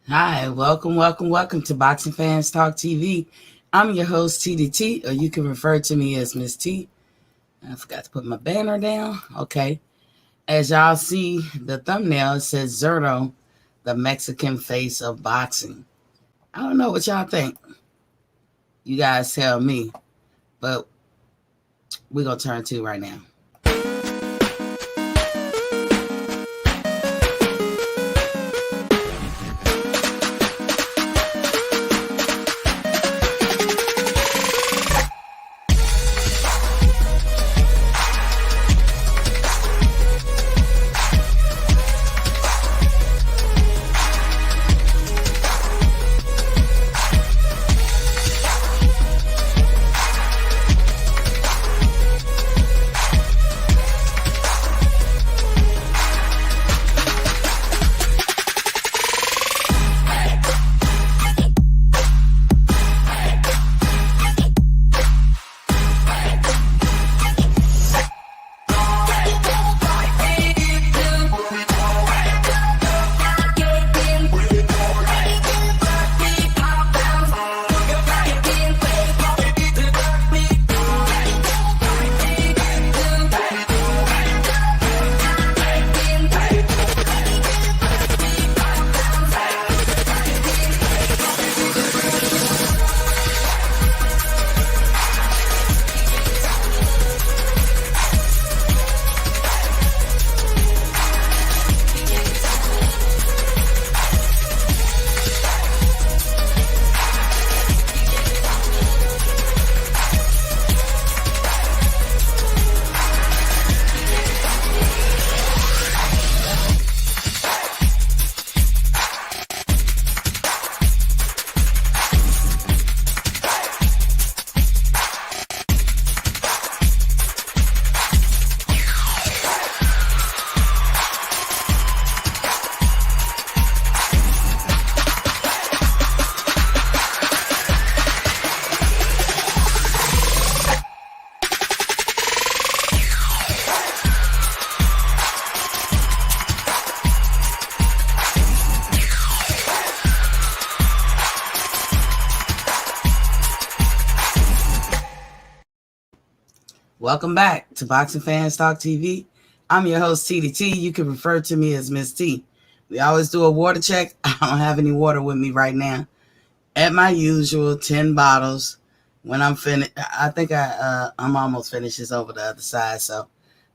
Hi, welcome to Boxing Fans Talk TV. I'm your host, TDT, or you can refer to me as Miss T. I forgot to put my banner down. Okay. As y'all see, the thumbnail it says Zurdo, the Mexican face of boxing. I don't know what y'all think. You guys tell me. But we're going to turn to right now. Welcome back to Boxing Fans Talk TV. I'm your host, TDT. You can refer to me as Miss T. We always do a water check. I don't have any water with me right now. At my usual 10 bottles. When I'm finished, I think I'm almost finished. It's over the other side. So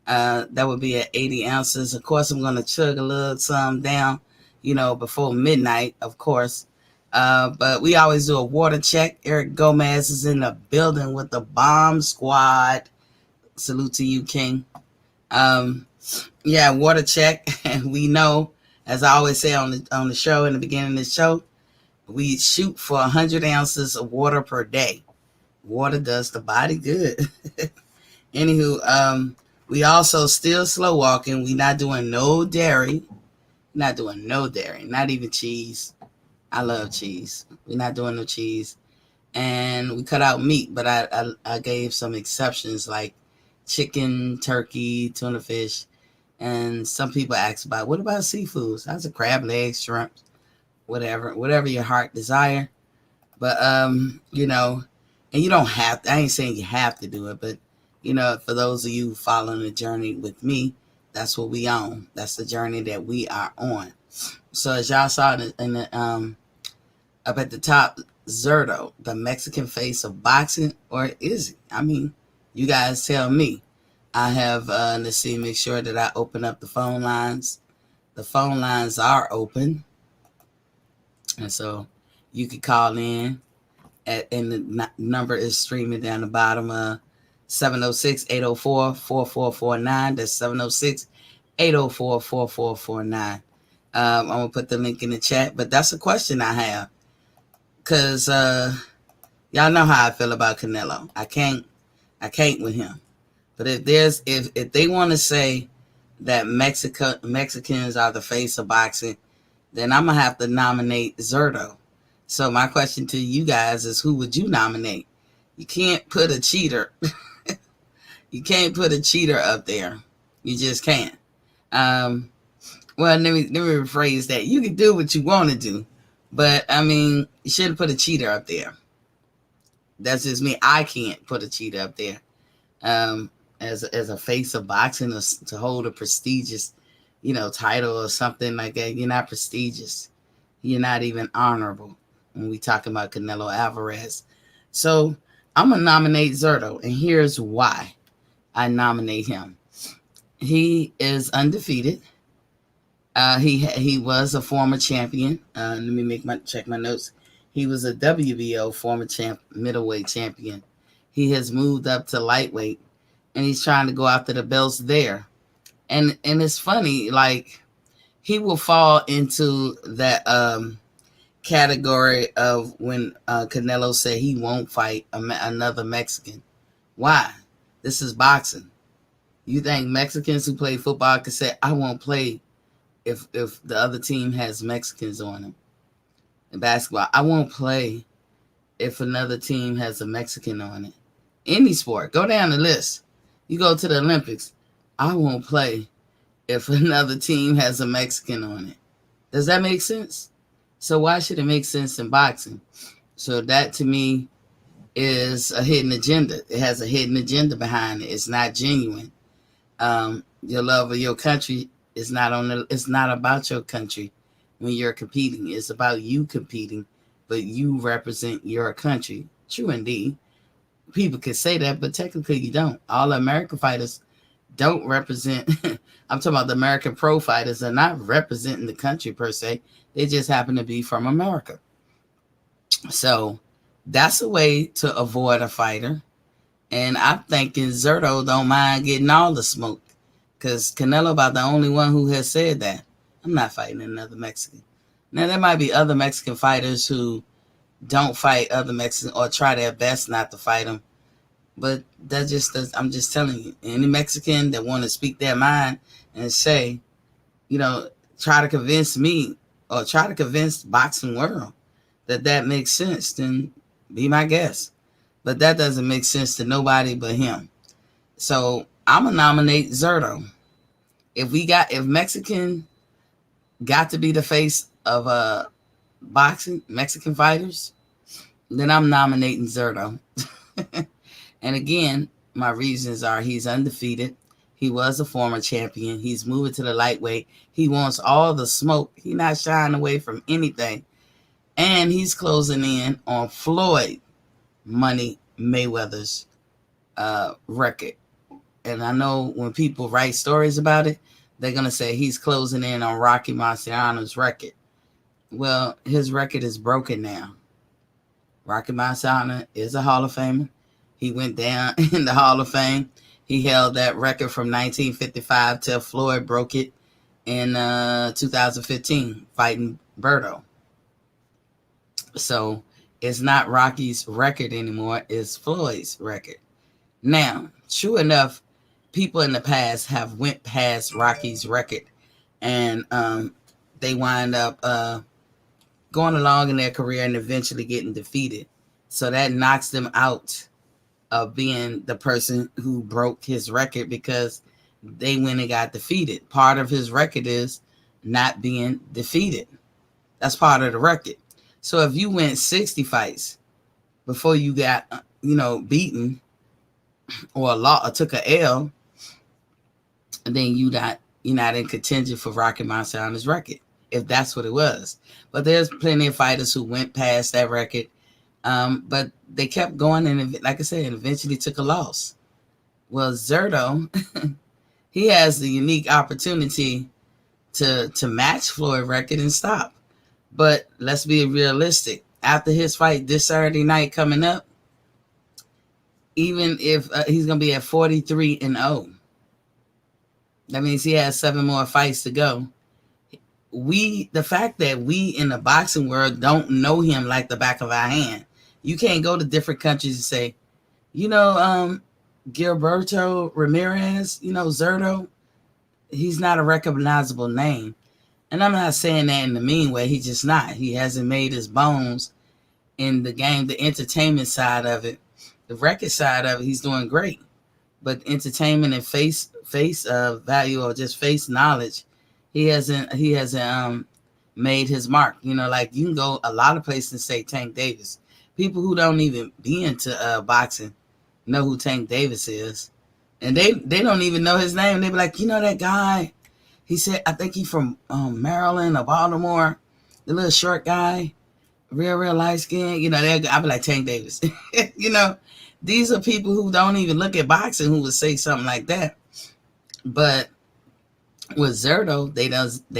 that would be at 80 ounces. Of course, I'm going to chug a little some down, before midnight, of course. But we always do a water check. Eric Gomez is in the building with the bomb squad. Salute to you, King. Water check. And we know, as I always say on the show, in the beginning of the show, we shoot for 100 ounces of water per day. Water does the body good. Anywho, we also still slow walking. We not doing no dairy. Not doing no dairy. Not even cheese. I love cheese. We're not doing no cheese. And we cut out meat, but I gave some exceptions like chicken, turkey, tuna fish. And some people ask about, what about seafoods? That's a crab leg, shrimp, whatever your heart desire. But, and you don't have to, I ain't saying you have to do it, but, for those of you following the journey with me, that's what we on. That's the journey that we are on. So as y'all saw in the up at the top, Zurdo, the Mexican face of boxing, or is he? I mean, you guys tell me. I have, let's see, make sure that I open up the phone lines. The phone lines are open. And so you can call in, and the number is streaming down the bottom, 706-804-4449. That's 706-804-4449. I'm going to put the link in the chat, but that's a question I have. Because y'all know how I feel about Canelo. I can't with him. But if they want to say that Mexicans are the face of boxing, then I'm going to have to nominate Zurdo. So my question to you guys is, who would you nominate? You can't put a cheater. You can't put a cheater up there. You just can't. Well, let me rephrase that. You can do what you want to do, But I mean, you should have put a cheater up there. That's just me. I can't put a cheater up there. Um, as a face of boxing, or to hold a prestigious, title or something like that. You're not prestigious. You're not even honorable when we talk about Canelo Alvarez. So I'm gonna nominate Zurdo, and here's why I nominate him. He is undefeated. He was a former champion. Let me check my notes. He was a WBO former middleweight champion. He has moved up to lightweight, and he's trying to go after the belts there. And it's funny, like he will fall into that category of when Canelo said he won't fight another Mexican. Why? This is boxing. You think Mexicans who play football could say, I won't play if the other team has Mexicans on them? In basketball, I won't play if another team has a Mexican on it. Any sport, go down the list. You go to the Olympics, I won't play if another team has a Mexican on it. Does that make sense? So why should it make sense in boxing? So that to me is a hidden agenda. It has a hidden agenda behind it. It's not genuine. Your love of your country is not it's not about your country when you're competing. It's about you competing, but you represent your country. True indeed. People could say that, but technically you don't. All the American fighters don't represent. I'm talking about the American pro fighters are not representing the country per se. They just happen to be from America. So that's a way to avoid a fighter. And I'm thinking Zurdo don't mind getting all the smoke, because Canelo about the only one who has said that. I'm not fighting another Mexican. Now, there might be other Mexican fighters who don't fight other Mexicans or try their best not to fight them. But that just does, I'm just telling you, any Mexican that want to speak their mind and say, try to convince me or try to convince boxing world that makes sense, then be my guest. But that doesn't make sense to nobody but him. So I'm gonna nominate Zurdo. If Mexican got to be the face of boxing, Mexican fighters, then I'm nominating Zurdo. And again, my reasons are he's undefeated. He was a former champion. He's moving to the lightweight. He wants all the smoke. He's not shying away from anything. And he's closing in on Floyd Money Mayweather's record. And I know when people write stories about it, they're going to say he's closing in on Rocky Marciano's record. Well, his record is broken now. Rocky Marciano is a Hall of Famer. He went down in the Hall of Fame. He held that record from 1955 till Floyd broke it in 2015, fighting Zurdo. So it's not Rocky's record anymore. It's Floyd's record. Now, true enough, people in the past have went past Rocky's record, and they wind up going along in their career and eventually getting defeated. So that knocks them out of being the person who broke his record, because they went and got defeated. Part of his record is not being defeated. That's part of the record. So if you went 60 fights before you got, beaten or took a L, then you're not in contention for Rocky Marciano's record, if that's what it was. But there's plenty of fighters who went past that record, but they kept going, and like I said, eventually took a loss. Well, Zurdo, he has the unique opportunity to match Floyd's record and stop. But let's be realistic. After his fight this Saturday night coming up, even if he's going to be at 43-0, that means he has 7 more fights to go. The fact that we in the boxing world don't know him like the back of our hand. You can't go to different countries and say, Gilberto Ramirez, Zurdo, he's not a recognizable name. And I'm not saying that in the mean way. He's just not. He hasn't made his bones in the game, the entertainment side of it. The record side of it, he's doing great. But entertainment and face value, or just face knowledge, he hasn't made his mark. Like you can go a lot of places and say Tank Davis. People who don't even be into boxing know who Tank Davis is, and they don't even know his name. They be like, that guy. He said, I think he's from Maryland or Baltimore. The little short guy, real light skin. I be like Tank Davis. These are people who don't even look at boxing who would say something like that. But with Zurdo, they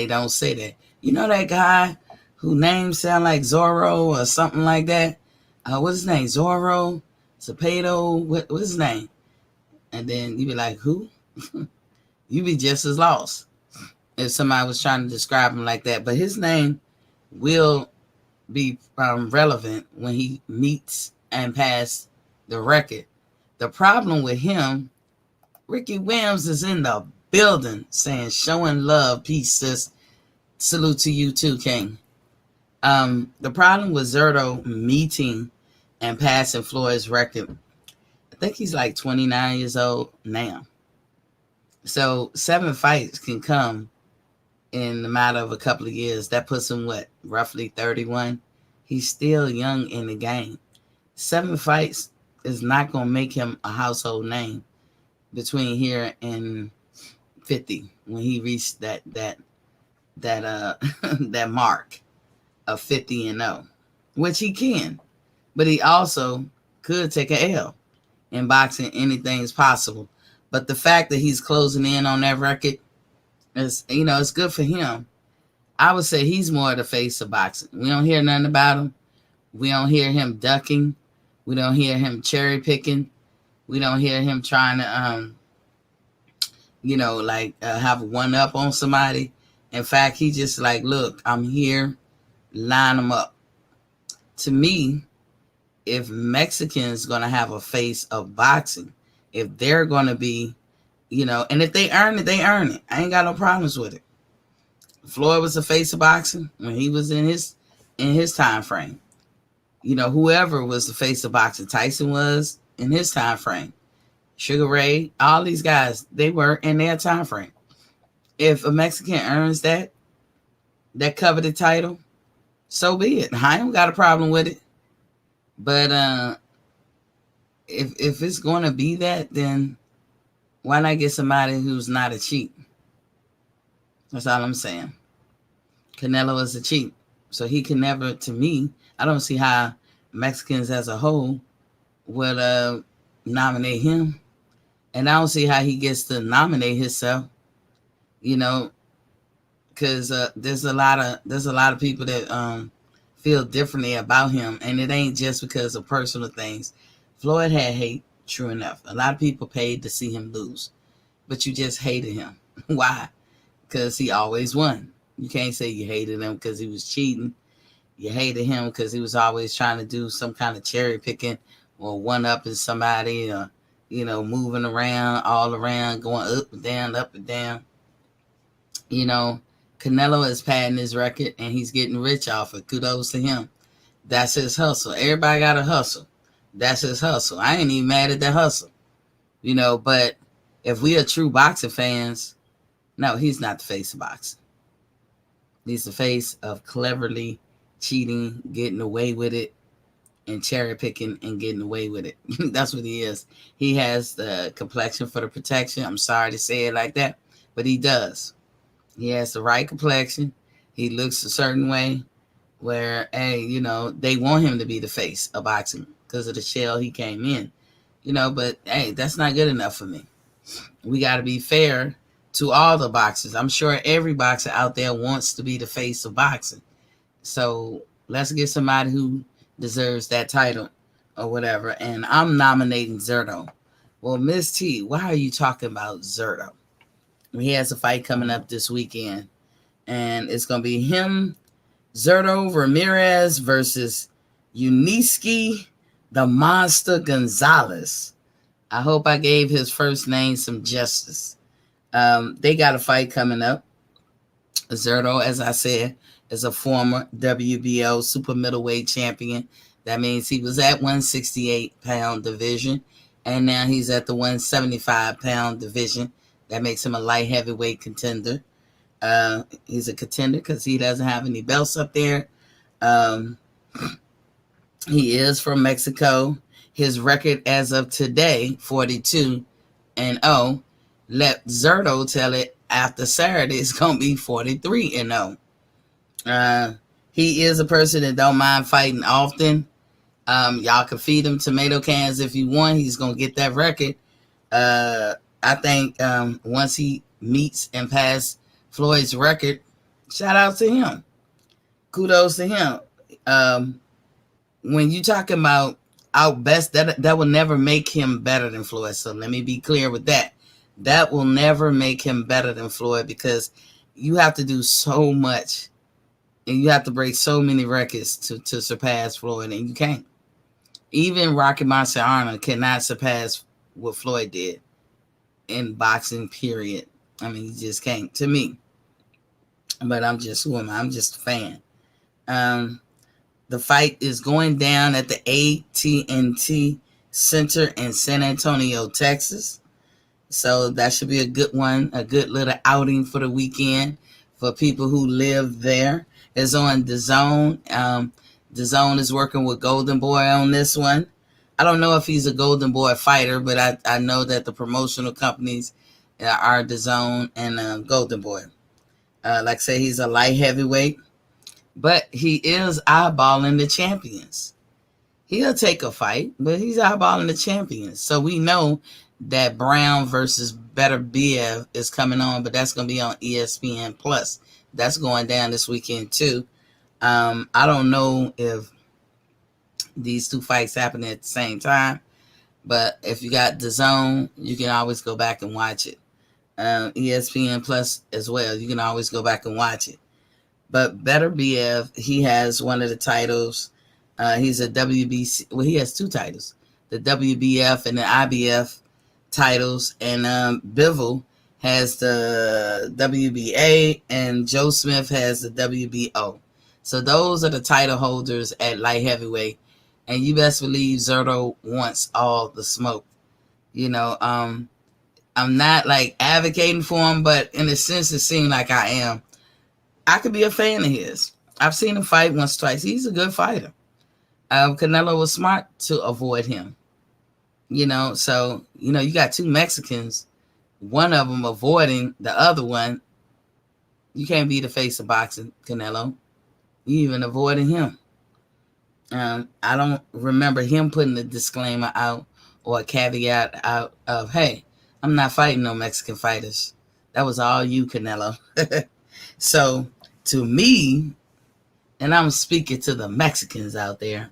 don't say that. That guy who name sound like Zorro or something like that. What's his name? Zorro, Zapato. What's his name? And then you be like, who? You be just as lost if somebody was trying to describe him like that. But his name will be relevant when he meets and pass the record. The problem with him, Ricky Williams is in the building saying, showing love, peace, sis. Salute to you too, King. The problem with Zurdo meeting and passing Floyd's record, I think he's like 29 years old now. So 7 fights can come in the matter of a couple of years. That puts him, roughly 31. He's still young in the game. 7 fights is not going to make him a household name between here and 50 when he reached that that mark of 50-0, which he can. But he also could take an L. In boxing, anything's possible. But the fact that he's closing in on that record is, it's good for him. I would say he's more the face of boxing. We don't hear nothing about him. We don't hear him ducking. We don't hear him cherry picking. We don't hear him trying to, have one up on somebody. In fact, he just like, look, I'm here, line them up. To me, if Mexicans going to have a face of boxing, if they're going to be, and if they earn it, they earn it. I ain't got no problems with it. Floyd was the face of boxing when he was in his time frame. Whoever was the face of boxing, Tyson was in his time frame. Sugar Ray, all these guys, they were in their time frame. If a Mexican earns that coveted title, so be it. I don't got a problem with it. But if it's going to be that, then why not get somebody who's not a cheat? That's all I'm saying. Canelo is a cheat. So he can never, to me, I don't see how Mexicans as a whole would nominate him. And I don't see how he gets to nominate himself, because there's a lot of people that feel differently about him, and it ain't just because of personal things. Floyd had hate, true enough. A lot of people paid to see him lose, but you just hated him. Why? Because he always won. You can't say you hated him because he was cheating. You hated him because he was always trying to do some kind of cherry picking or one-upping somebody, or moving around, all around, going up and down, up and down. Canelo is padding his record, and he's getting rich off it. Kudos to him. That's his hustle. Everybody got a hustle. That's his hustle. I ain't even mad at that hustle. But if we are true boxing fans, no, he's not the face of boxing. He's the face of cleverly cheating, getting away with it, and cherry picking and getting away with it. That's what he is. He has the complexion for the protection. I'm sorry to say it like that, but he does. He has the right complexion. He looks a certain way where, hey, they want him to be the face of boxing because of the shell he came in. But hey, that's not good enough for me. We got to be fair to all the boxers. I'm sure every boxer out there wants to be the face of boxing. So let's get somebody who deserves that title or whatever. And I'm nominating Zurdo. Well, Miss T, why are you talking about Zurdo? He has a fight coming up this weekend, and it's going to be him, Zurdo Ramirez versus Uniski the Monster Gonzalez. I hope I gave his first name some justice. They got a fight coming up. Zurdo, as I said, is a former WBO super middleweight champion. That means he was at 168-pound division, and now he's at the 175-pound division. That makes him a light heavyweight contender. He's a contender because he doesn't have any belts up there. Um, he is from Mexico. His record as of today, 42-0. Let Zurdo tell it after Saturday, it's going to be 43-0. Uh, he is a person that don't mind fighting often. Y'all can feed him tomato cans if you want. He's going to get that record. I think once he meets and passes Floyd's record, shout out to him. Kudos to him. When you talking about out best, that will never make him better than Floyd. So let me be clear with that. That will never make him better than Floyd because you have to do so much and you have to break so many records to surpass Floyd, and you can't. Even Rocky Marciano cannot surpass what Floyd did in boxing, period. I mean, you just can't, to me. But I'm just who am I? I'm just a fan. The fight is going down at the AT&T Center in San Antonio, Texas. So that should be a good one, a good little outing for the weekend for people who live there. It's on DAZN. DAZN is working with Golden Boy on this one. I don't know if he's a Golden Boy fighter, but I know that the promotional companies are DAZN and Golden Boy. Like I say, he's a light heavyweight, but he is eyeballing the champions. He'll take a fight, but he's eyeballing the champions. So we know that Brown versus Beterbiev is coming on, but that's going to be on ESPN Plus. That's going down this weekend too. I don't know if these two fights happen at the same time, but if you got DAZN, you can always go back and watch it. ESPN Plus as well, you can always go back and watch it. But Beterbiev, he has one of the titles. He's a WBC. Well, he has two titles, the WBF and the IBF titles. And Bivol has the WBA, and Joe Smith has the WBO. So those are the title holders at light heavyweight. And you best believe Zurdo wants all the smoke. You know, I'm not like advocating for him, but in a sense, it seems like I am. I could be a fan of his. I've seen him fight once, twice. He's a good fighter. Canelo was smart to avoid him. You know, so, you know, you got two Mexicans, one of them avoiding the other one. You can't be the face of boxing, Canelo. You even avoiding him. I don't remember him putting a disclaimer out or a caveat out of, hey, I'm not fighting no Mexican fighters. That was all you, Canelo. So, to me, and I'm speaking to the Mexicans out there,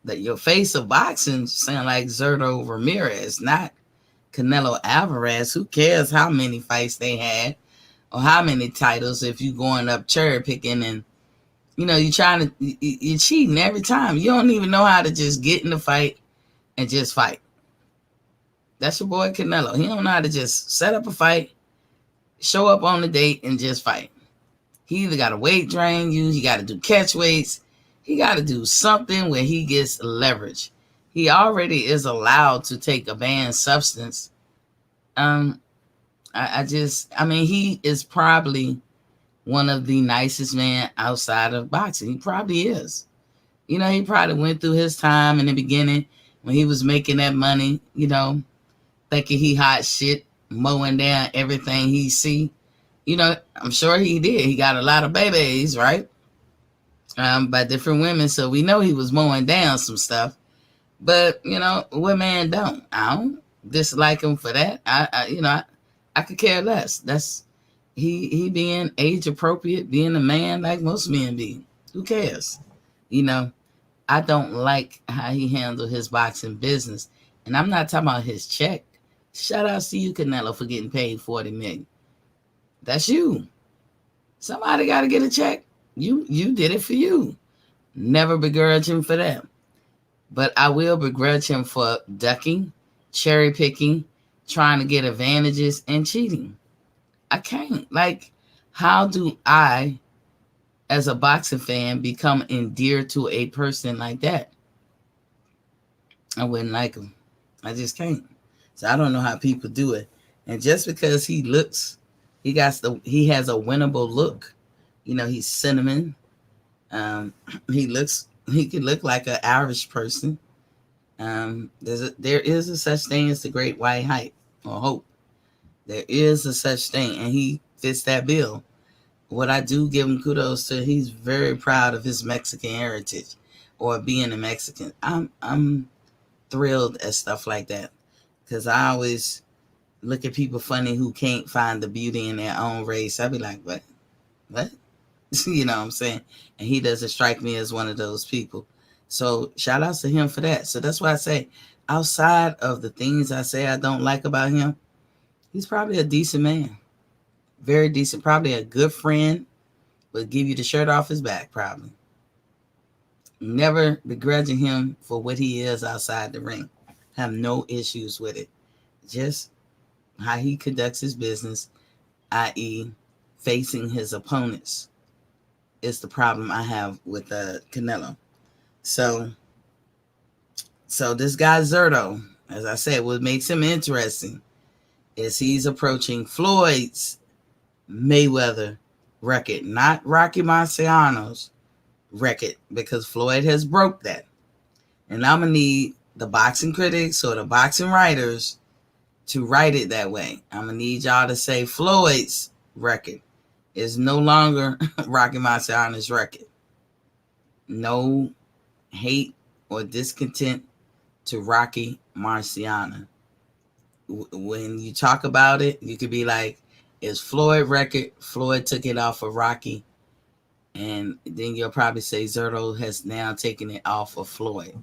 that your face of boxing sound like Zurdo Ramirez, not Canelo Alvarez. Who cares how many fights they had or how many titles if you going up cherry picking and, you know, you're cheating every time. You don't even know how to just get in the fight and just fight. That's your boy Canelo. He don't know how to just set up a fight, show up on the date, and just fight. He either got to weight drain you, he got to do catch weights, he got to do something where he gets leverage. He already is allowed to take a banned substance. He is probably one of the nicest men outside of boxing. He probably is. You know, he probably went through his time in the beginning when he was making that money, you know, thinking he hot shit, mowing down everything he see. You know, I'm sure he did. He got a lot of babies, right? By different women. So we know he was mowing down some stuff. But, you know, what man don't? I don't dislike him for that. I could care less. That's he being age appropriate, being a man like most men be. Who cares? You know, I don't like how he handled his boxing business. And I'm not talking about his check. Shout out to you, Canelo, for getting paid $40 million. That's you. Somebody got to get a check. You did it for you. Never begrudge him for that. But I will begrudge him for ducking, cherry picking, trying to get advantages, and cheating. I can't. Like, how do I, as a boxing fan, become endeared to a person like that? I wouldn't like him. I just can't. So I don't know how people do it. And just because he looks he has a winnable look. He's cinnamon. Um, he could look like an Irish person. There is a such thing as the great white height or hope. There is a such thing, and he fits that bill. What I do give him kudos to, he's very proud of his Mexican heritage or being a Mexican. I'm thrilled at stuff like that because I always look at people funny who can't find the beauty in their own race. I'd be like, what? You know what I'm saying? And he doesn't strike me as one of those people. So shout outs to him for that. So that's why I say, outside of the things I say I don't like about him, he's probably a decent man. Very decent. Probably a good friend. Would give you the shirt off his back, probably. Never begrudging him for what he is outside the ring. Have no issues with it. Just how he conducts his business, i.e., facing his opponents, is the problem I have with Canelo. So this guy Zurdo, as I said, what makes him interesting is he's approaching Floyd's Mayweather record, not Rocky Marciano's record, because Floyd has broke that. And I'm going to need the boxing critics or the boxing writers to write it that way. I'm going to need y'all to say Floyd's record is no longer Rocky Marciano's record. No hate or discontent to Rocky Marciano. When you talk about it, you could be like, it's Floyd record. Floyd took it off of Rocky. And then you'll probably say Zurdo has now taken it off of Floyd.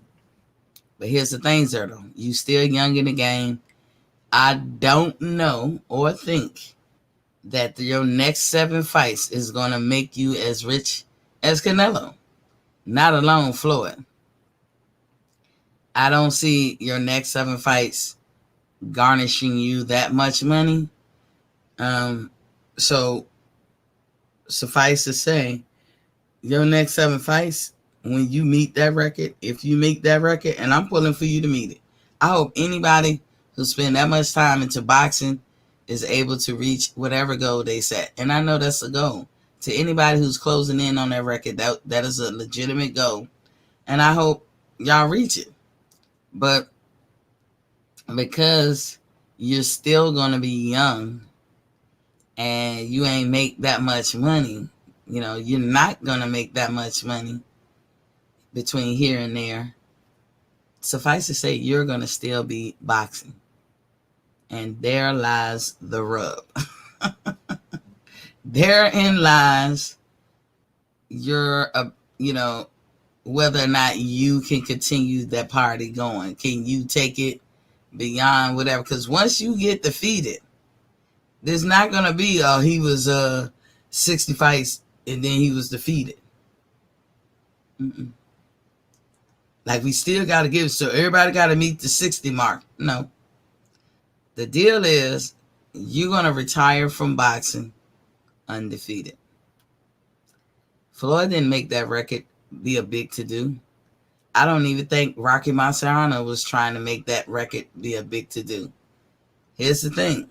But here's the thing, Zurdo. You still young in the game. I don't know or think that your next 7 fights is going to make you as rich as Canelo. Not alone Floyd. I don't see your next 7 fights garnishing you that much money. So suffice to say, your next 7 fights, when you meet that record, if you meet that record, and I'm pulling for you to meet it, I hope anybody who spend that much time into boxing is able to reach whatever goal they set. And I know that's a goal. To anybody who's closing in on that record, that is a legitimate goal. And I hope y'all reach it. But because you're still going to be young and you ain't make that much money, you're not going to make that much money between here and there. Suffice to say, you're going to still be boxing. And there lies the rub. Therein lies your, whether or not you can continue that party going. Can you take it beyond whatever? Because once you get defeated, there's not going to be, he was 60 fights and then he was defeated. Mm-mm. Like, we still got to give, so everybody got to meet the 60 mark. No. The deal is, you're going to retire from boxing undefeated. Floyd didn't make that record be a big to-do. I don't even think Rocky Marciano was trying to make that record be a big to-do. Here's the thing.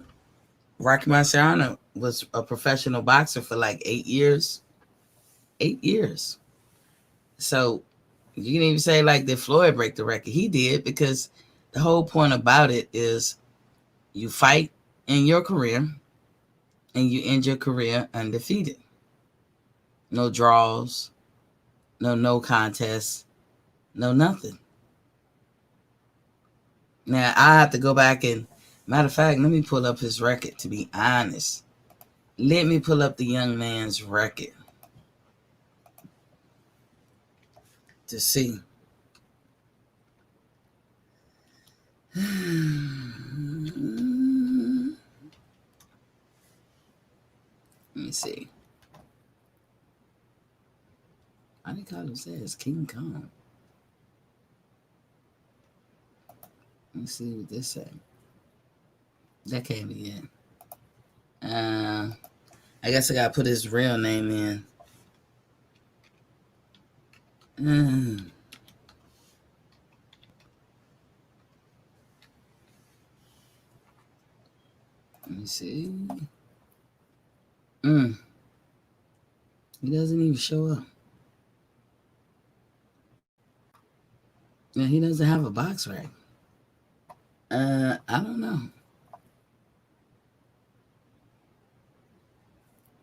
Rocky Marciano was a professional boxer for like 8 years. 8 years. So you can even say, like, did Floyd break the record? He did, because the whole point about it is you fight in your career and you end your career undefeated. No draws, no contests, no nothing. Now, I have to go back and, matter of fact, let me pull up his record, to be honest. Let me pull up the young man's record to see. Let me see. Why they call him says King Kong? Let's see what this said. That can't be it. I guess I gotta put his real name in. Let me see. Mm, he doesn't even show up. Yeah, he doesn't have a box rack. I don't know.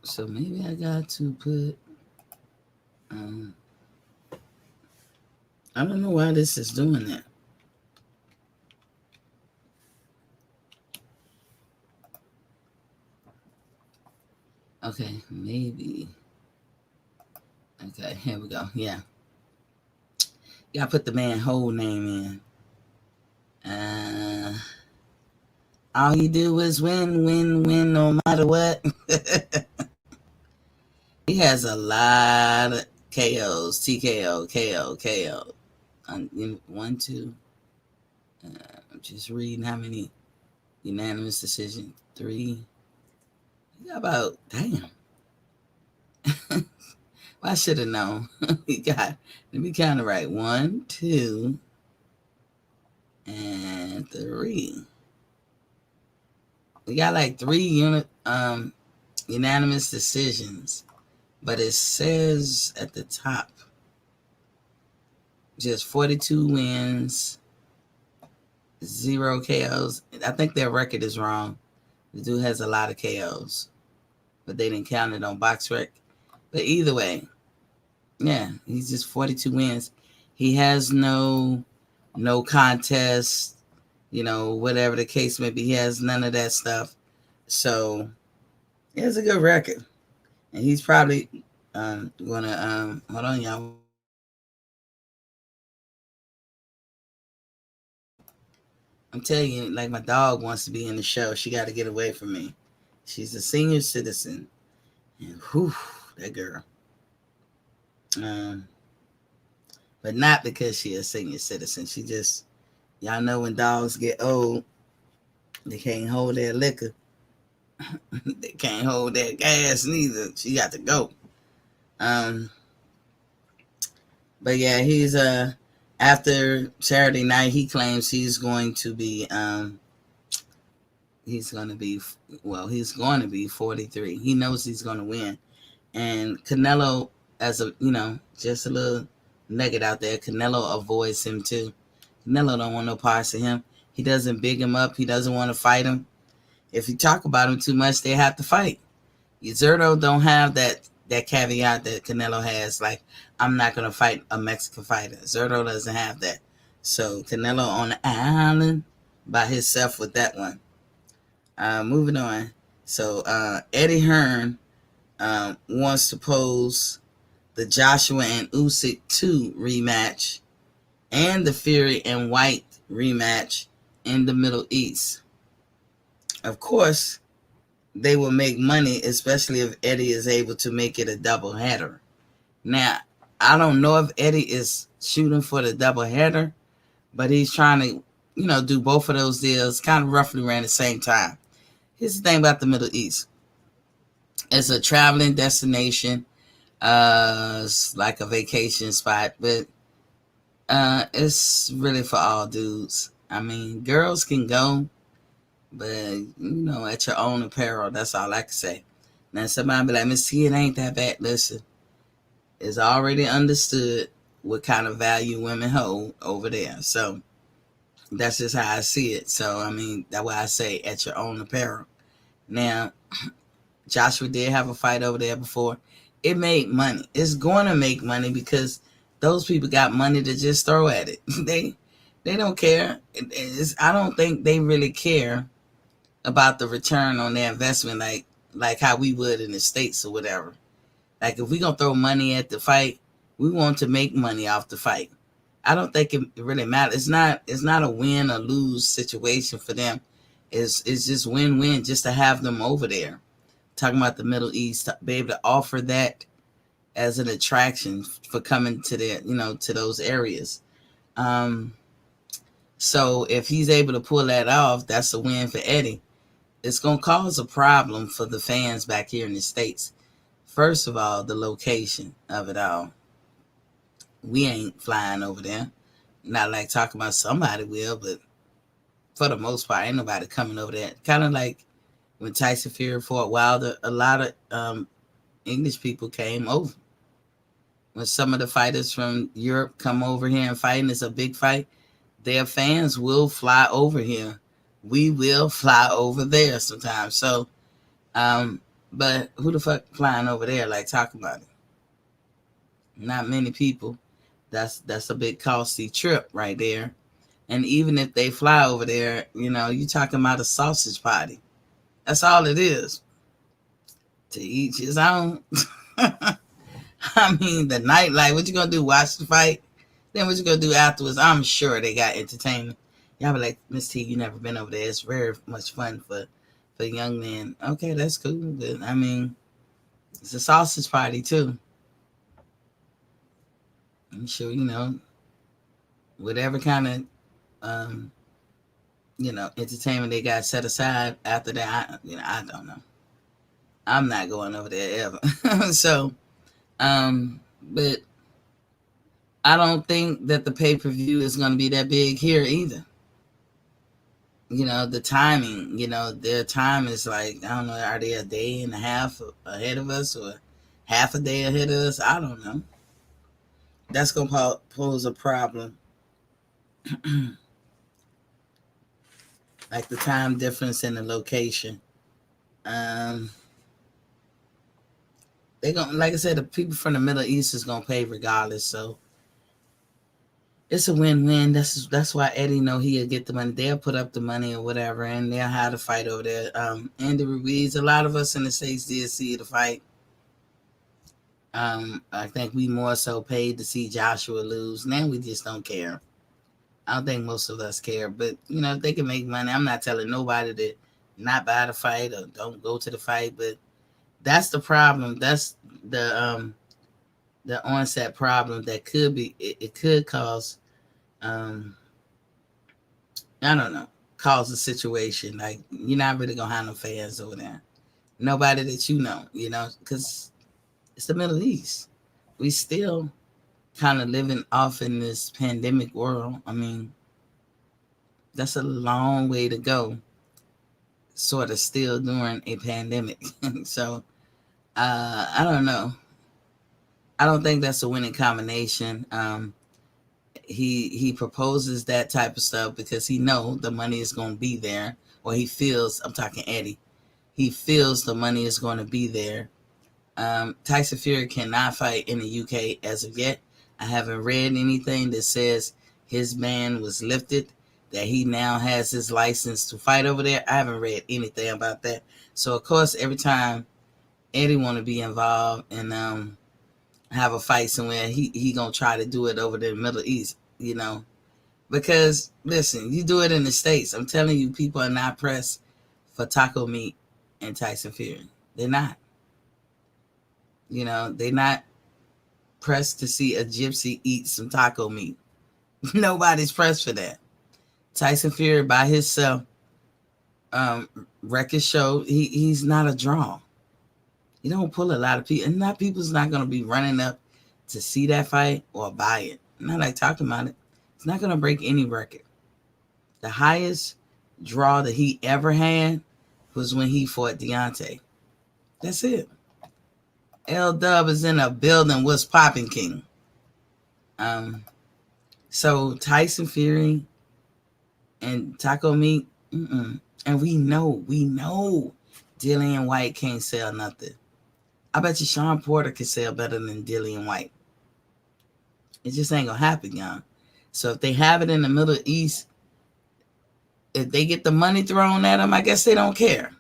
So maybe I got to put. Um, I don't know why this is doing that. Okay, maybe. Okay, here we go. Yeah, you gotta put the man whole name in. All you do is win, win, win, no matter what. He has a lot of KOs, TKO, KO, KO. One, two. I'm just reading how many unanimous decision. Three. You got about, damn. Well, I should have known. He got, let me count it right. One, two, and three. We got like unanimous decisions, but it says at the top just 42 wins, zero KOs. I think their record is wrong. The dude has a lot of KOs, but they didn't count it on BoxRec. But either way, yeah, he's just 42 wins. He has no contest, whatever the case may be. He has none of that stuff. So he has a good record, and he's probably gonna hold on, y'all. I'm telling you, like my dog wants to be in the show. She got to get away from me. She's a senior citizen, and whew, that girl. Um, but not because she a senior citizen. She just, y'all know when dogs get old, they can't hold their liquor. They can't hold their gas neither. She got to go. Um, but yeah, he's after Saturday night, he claims he's going to be he's going to be 43. He knows he's going to win. And Canelo, as a just a little nugget out there, Canelo avoids him too. Canelo don't want no parts of him. He doesn't big him up. He doesn't want to fight him. If you talk about him too much, they have to fight. Zurdo don't have that caveat that Canelo has. Like, I'm not gonna fight a Mexican fighter. Zurdo doesn't have that. So Canelo on the island by himself with that one. Moving on. So Eddie Hearn wants to pose the Joshua and Usyk 2 rematch and the Fury and White rematch in the Middle East. Of course, they will make money, especially if Eddie is able to make it a double header. Now, I don't know if Eddie is shooting for the double header, but he's trying to, do both of those deals kind of roughly around the same time. Here's the thing about the Middle East. It's a traveling destination. It's like a vacation spot, but it's really for all dudes. I mean, girls can go, but at your own apparel. That's all I can say. Now somebody be like, Miss T, it ain't that bad. Listen, it's already understood what kind of value women hold over there. So that's just how I see it. So I mean, that's why I say at your own apparel. Now, Joshua did have a fight over there before. It made money. It's going to make money because those people got money to just throw at it. They don't care. I don't think they really care about the return on their investment, like how we would in the States or whatever. Like if we gonna throw money at the fight, we want to make money off the fight. I don't think it really matters. It's not a win or lose situation for them. It's just win-win just to have them over there. Talking about the Middle East, to be able to offer that as an attraction for coming to their, to those areas. So if he's able to pull that off, that's a win for Eddie. It's going to cause a problem for the fans back here in the States. First of all, the location of it all. We ain't flying over there. Not like talking about somebody will, but for the most part, ain't nobody coming over there. Kind of like When Tyson Fury fought Wilder, a lot of English people came over. When some of the fighters from Europe come over here and fight, and it's a big fight, their fans will fly over here. We will fly over there sometimes. So, um, but who the fuck flying over there? Like, talk about it. Not many people. That's a big costly trip right there. And even if they fly over there, you talking about a sausage party. That's all it is. To each his own. I mean, the nightlife. What you gonna do? Watch the fight? Then what you gonna do afterwards? I'm sure they got entertainment. Y'all be like, Miss T, you never been over there. It's very much fun for young men. Okay, that's cool. But I mean, it's a sausage party too. I'm sure whatever kind of entertainment they got set aside after that. I don't know. I'm not going over there ever. So, but I don't think that the pay-per-view is going to be that big here either. The timing, their time is like, I don't know, are they a day and a half ahead of us or half a day ahead of us? I don't know. That's going to pose a problem. Like the time difference and the location. They gonna, like I said, the people from the Middle East is gonna pay regardless. So it's a win-win. That's why Eddie know he'll get the money. They'll put up the money or whatever, and they'll have the fight over there. Andy Ruiz. A lot of us in the States did see the fight. I think we more so paid to see Joshua lose. Now we just don't care. I don't think most of us care, but if they can make money, I'm not telling nobody to not buy the fight or don't go to the fight. But that's the problem. That's the onset problem that could be. It could cause, I don't know, cause a situation like you're not really gonna have no fans over there. Nobody that because it's the Middle East. We still kind of living off in this pandemic world. I mean, that's a long way to go. Sort of still during a pandemic. So I don't know. I don't think that's a winning combination. He proposes that type of stuff because he know the money is going to be there, or he feels. I'm talking Eddie. He feels the money is going to be there. Tyson Fury cannot fight in the UK as of yet. I haven't read anything that says his ban was lifted, that he now has his license to fight over there. I haven't read anything about that. So of course, every time Eddie want to be involved and have a fight somewhere, he gonna try to do it over the Middle East, because listen, you do it in the States. I'm telling you, people are not pressed for taco meat and Tyson Fury. They're not. They're not pressed to see a gypsy eat some taco meat. Nobody's pressed for that. Tyson Fury by himself, record show, he's not a draw. You don't pull a lot of people, and not people's not going to be running up to see that fight or buy it. I'm not like talking about it. It's not going to break any record. The highest draw that he ever had was when he fought Deontay. That's it. L Dub is in a building. What's popping, King? So Tyson Fury and taco meat, and we know Dillian White can't sell nothing. I bet you Sean Porter can sell better than Dillian White. It just ain't gonna happen, y'all. So if they have it in the Middle East, if they get the money thrown at them, I guess they don't care,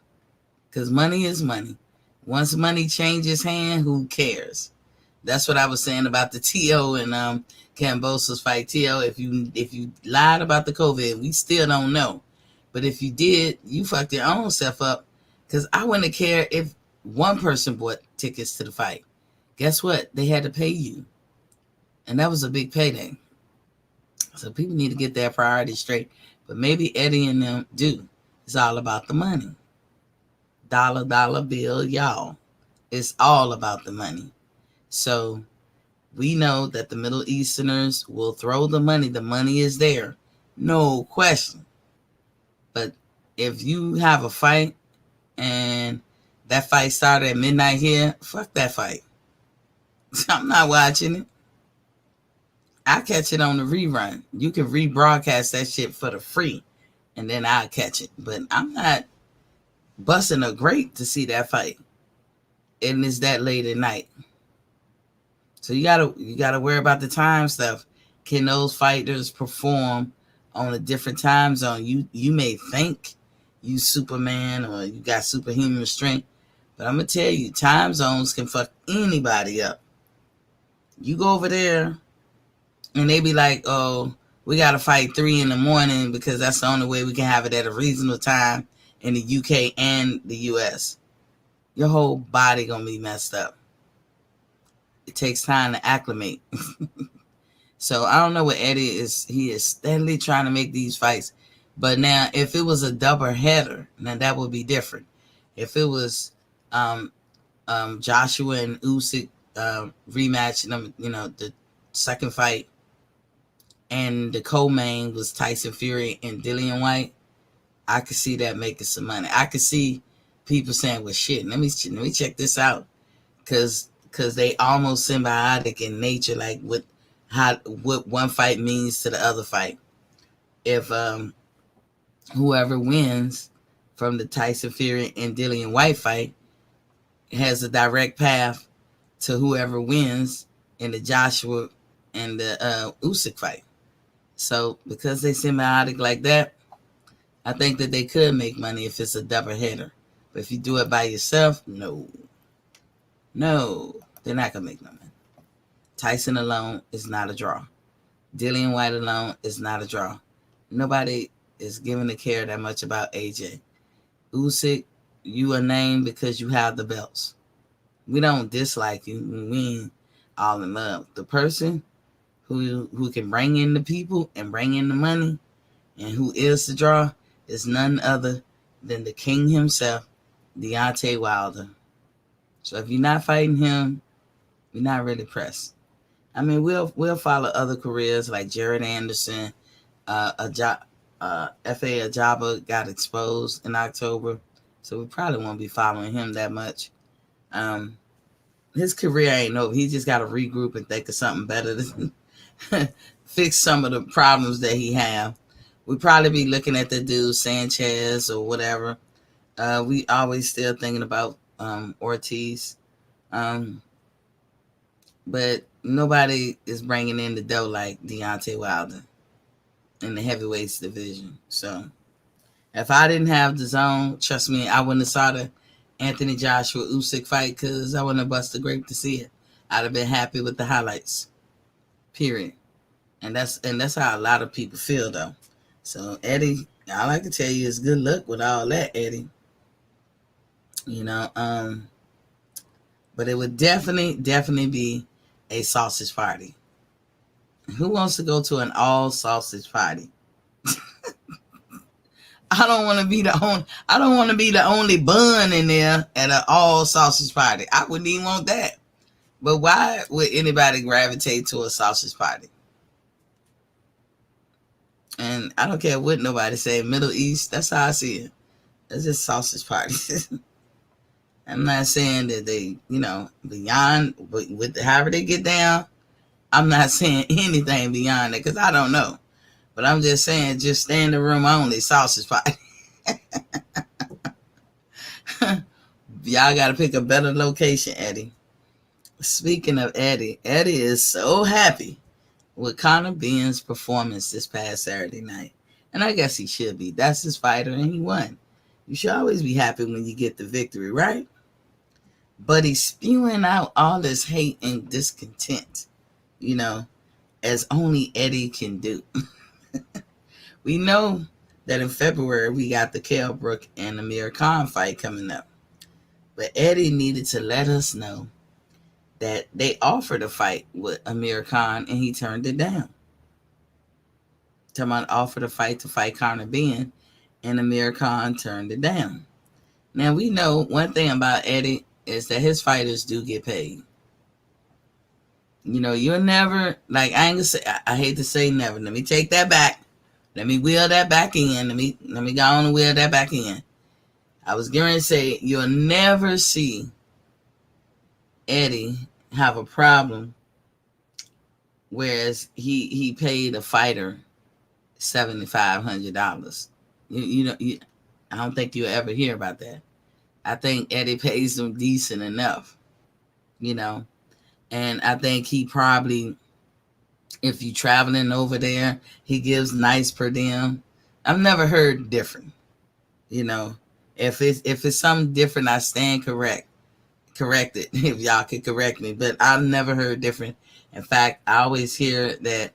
because money is money. Once money changes hand, who cares? That's what I was saying about the T.O. and Kambosos fight. T.O., if you lied about the COVID, we still don't know. But if you did, you fucked your own self up, because I wouldn't care if one person bought tickets to the fight. Guess what? They had to pay you. And that was a big payday. So people need to get their priorities straight. But maybe Eddie and them do. It's all about the money. Dollar bill, y'all. It's all about the money. So we know that the Middle Easterners will throw the money. The money is there. No question. But if you have a fight and that fight started at midnight here, fuck that fight. I'm not watching it. I catch it on the rerun. You can rebroadcast that shit for the free, and then I'll catch it. But I'm not busting a grape to see that fight, and it's that late at night. So you gotta worry about the time stuff. Can those fighters perform on a different time zone? You may think you Superman or you got superhuman strength, but I'm gonna tell you, time zones can fuck anybody up. You go over there and they be like, oh, we gotta fight 3 in the morning because that's the only way we can have it at a reasonable time in the UK and the US. Your whole body gonna be messed up. It takes time to acclimate. So I don't know what Eddie is. He is steadily trying to make these fights. But now, if it was a double header, then that would be different. If it was Joshua and Usyk rematch, the second fight, and the co-main was Tyson Fury and Dillian White, I could see that making some money. I could see people saying, "Well, shit, let me check this out," because they almost symbiotic in nature, like what one fight means to the other fight. If whoever wins from the Tyson Fury and Dillian White fight has a direct path to whoever wins in the Joshua and the Usyk fight. So because they symbiotic like that, I think that they could make money if it's a double header. But if you do it by yourself, no, they're not gonna make no money. Tyson alone is not a draw. Dillian White alone is not a draw. Nobody is giving a care that much about AJ. Usyk, you are named because you have the belts. We don't dislike you. We ain't all in love. The person who can bring in the people and bring in the money and who is the draw is none other than the king himself, Deontay Wilder. So if you're not fighting him, you're not really pressed. I mean, we'll follow other careers like Jared Anderson. F.A. Ajaba got exposed in October, so we probably won't be following him that much. His career ain't over. He just got to regroup and think of something better to fix some of the problems that he have. We'll probably be looking at the dude Sanchez or whatever. We always still thinking about Ortiz. But nobody is bringing in the dough like Deontay Wilder in the heavyweights division. So if I didn't have the zone, trust me, I wouldn't have saw the Anthony Joshua Usyk fight because I wouldn't have busted a grape to see it. I'd have been happy with the highlights. Period. And that's how a lot of people feel though. So Eddie, all I can tell you is good luck with all that, Eddie. But it would definitely be a sausage party. Who wants to go to an all sausage party? I don't want to be the only bun in there at an all sausage party. I wouldn't even want that. But why would anybody gravitate to a sausage party? And I don't care what nobody say. Middle East, that's how I see it. It's just sausage parties. I'm not saying that they, beyond, with however they get down, I'm not saying anything beyond that because I don't know. But I'm just saying, just standing room only, sausage party. Y'all got to pick a better location, Eddie. Speaking of Eddie is so happy with Conor Ben's performance this past Saturday night. And I guess he should be. That's his fighter and he won. You should always be happy when you get the victory, right? But he's spewing out all this hate and discontent, as only Eddie can do. We know that in February we got the Kell Brook and Amir Khan fight coming up. But Eddie needed to let us know that they offered a fight with Amir Khan and he turned it down. Someone offered a fight to fight Conor Ben and Amir Khan turned it down. Now we know one thing about Eddie is that his fighters do get paid. You'll never, like, I ain't gonna say, I hate to say never. Let me take that back. Let me wheel that back in. Let me go on and wheel that back in. I was going to say you'll never see Eddie have a problem, whereas he paid a fighter $7,500. You know, I don't think you'll ever hear about that. I think Eddie pays them decent enough, you know, and I think he probably, if you traveling over there, he gives nice per diem. I've never heard different, you know. If it's something different, I stand corrected. If y'all could correct me, but I've never heard different. In fact, I always hear that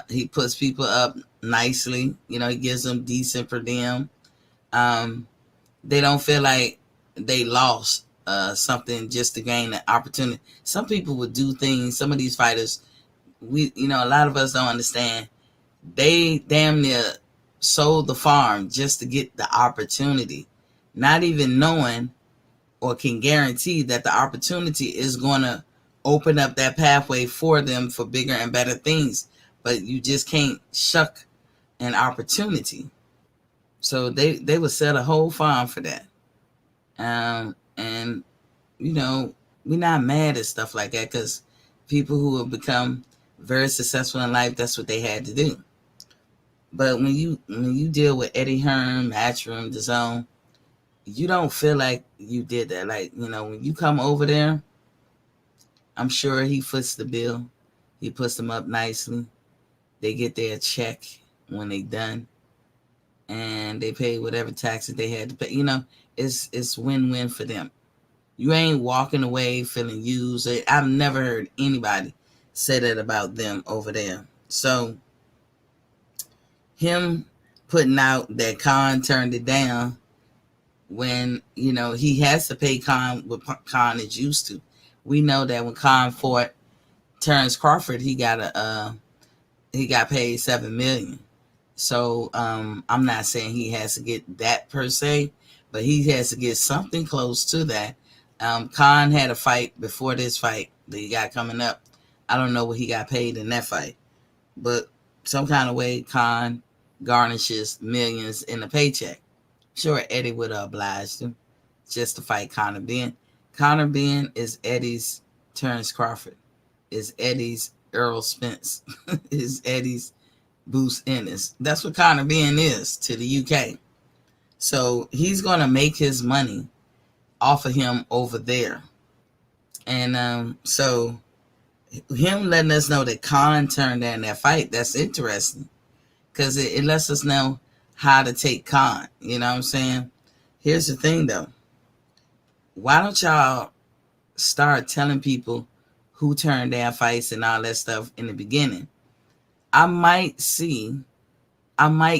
he puts people up nicely. You know, he gives them decent per diem. Um, they don't feel like they lost something just to gain the opportunity. Some people would do things. Some of these fighters, a lot of us don't understand. They damn near sold the farm just to get the opportunity, not even knowing or can guarantee that the opportunity is going to open up that pathway for them for bigger and better things. But you just can't shuck an opportunity. So they would sell a whole farm for that. And we're not mad at stuff like that, because people who have become very successful in life, that's what they had to do. But when you deal with Eddie Hearn, Matchroom, The Zone, you don't feel like you did that. Like, when you come over there, I'm sure he foots the bill. He puts them up nicely. They get their check when they done, and they pay whatever taxes they had to pay. It's win-win for them. You ain't walking away feeling used. I've never heard anybody say that about them over there. So him putting out that Khan turned it down, when he has to pay Khan what Khan is used to. We know that when Khan fought Terrence Crawford, he got paid $7 million. So I'm not saying he has to get that per se, but he has to get something close to that. Khan had a fight before this fight that he got coming up. I don't know what he got paid in that fight, but some kind of way Khan garnishes millions in a paycheck. Sure, Eddie would have obliged him just to fight Conor Benn. Conor Benn is Eddie's Terrence Crawford, is Eddie's Errol Spence, is Eddie's Bruce Ennis. That's what Conor Benn is to the UK. So he's going to make his money off of him over there. And so him letting us know that Khan turned down that fight, that's interesting, because it lets us know how to take Khan. You know what I'm saying? Here's the thing, though. Why don't y'all start telling people who turned down fights and all that stuff in the beginning? I might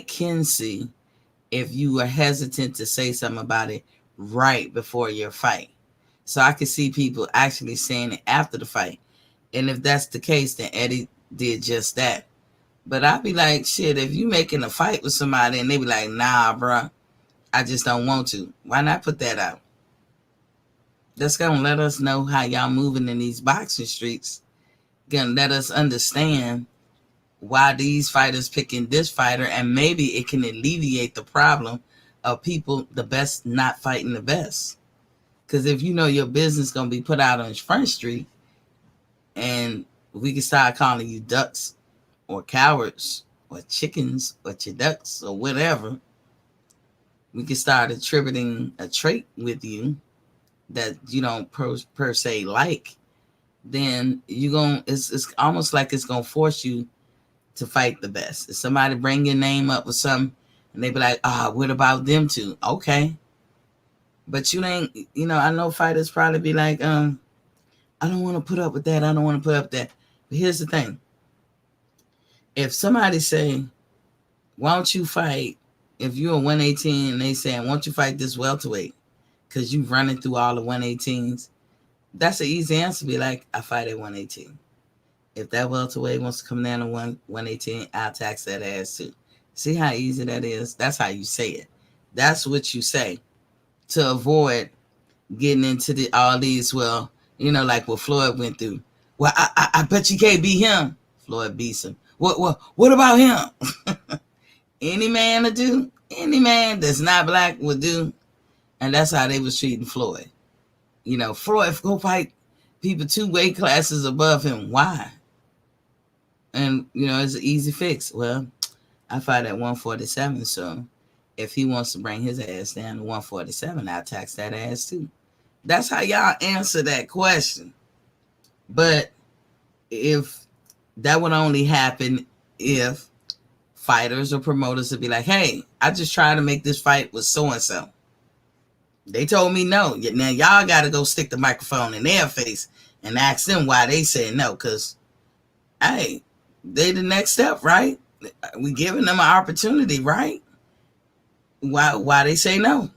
can see if you are hesitant to say something about it right before your fight. So I can see people actually saying it after the fight. And if that's the case, then Eddie did just that. But I'd be like, shit, if you making a fight with somebody and they be like, nah, bro, I just don't want to. Why not put that out? That's going to let us know how y'all moving in these boxing streets. Going to let us understand why these fighters picking this fighter, and maybe it can alleviate the problem of people, the best, not fighting the best. Because if you know your business going to be put out on Front Street, and we can start calling you ducks or cowards or chickens or ducks or whatever, we can start attributing a trait with you that you don't per se like, then it's almost like it's gonna force you to fight the best. If somebody bring your name up with something and they be like, what about them two? Okay. But you ain't, I know fighters probably be like, I don't want to put up with that. I don't want to put up that. But here's the thing. If somebody say, why don't you fight, if you're a 118 and they saying, why don't you fight this welterweight? Because you're running through all the 118s. That's an easy answer. Be like, I fight at 118. If that welterweight wants to come down to 118, I'll tax that ass too. See how easy that is? That's how you say it. That's what you say to avoid getting into all these, like what Floyd went through. Well, I bet you can't beat him. Floyd beats him. What about him? Any man that's not black will do. And that's how they was treating Floyd. Floyd go fight people 2 weight classes above him. Why? And it's an easy fix. Well, I fight at 147, so if he wants to bring his ass down to 147, I'll tax that ass too. That's how y'all answer that question. But if that would only happen if fighters or promoters would be like, hey, I just tried to make this fight with so-and-so. They told me no. Now y'all got to go stick the microphone in their face and ask them why they said no. Because, hey, they the next step, right? We giving them an opportunity, right? Why they say no?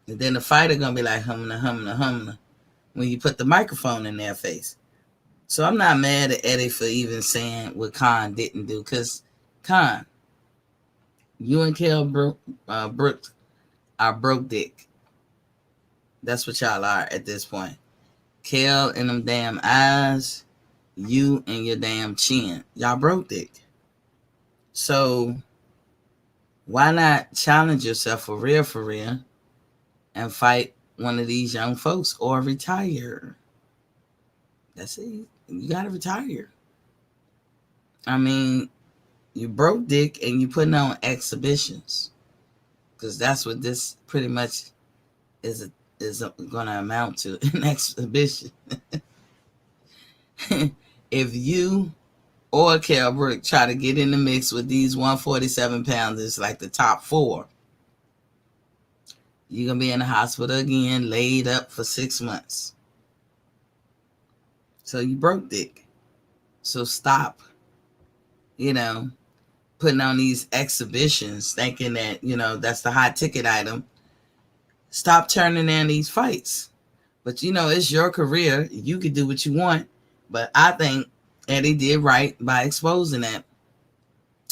And then the fighter going to be like, humna, when you put the microphone in their face. So I'm not mad at Eddie for even saying what Khan didn't do. Because, Khan, you and Kell Brooks are broke dick. That's what y'all are at this point. Kell and them damn eyes, you and your damn chin. Y'all broke dick. So why not challenge yourself for real, and fight one of these young folks or retire? That's it. You gotta retire. I mean, you broke dick and you putting on exhibitions. Because that's what this pretty much is going to amount to, an exhibition. If you or Kell Brook try to get in the mix with these 147 pounders, like the top 4, you're going to be in the hospital again, laid up for 6 months. So you broke dick. So stop, putting on these exhibitions, thinking that, that's the hot ticket item. Stop turning down these fights. But, it's your career. You can do what you want. But I think Eddie did right by exposing that.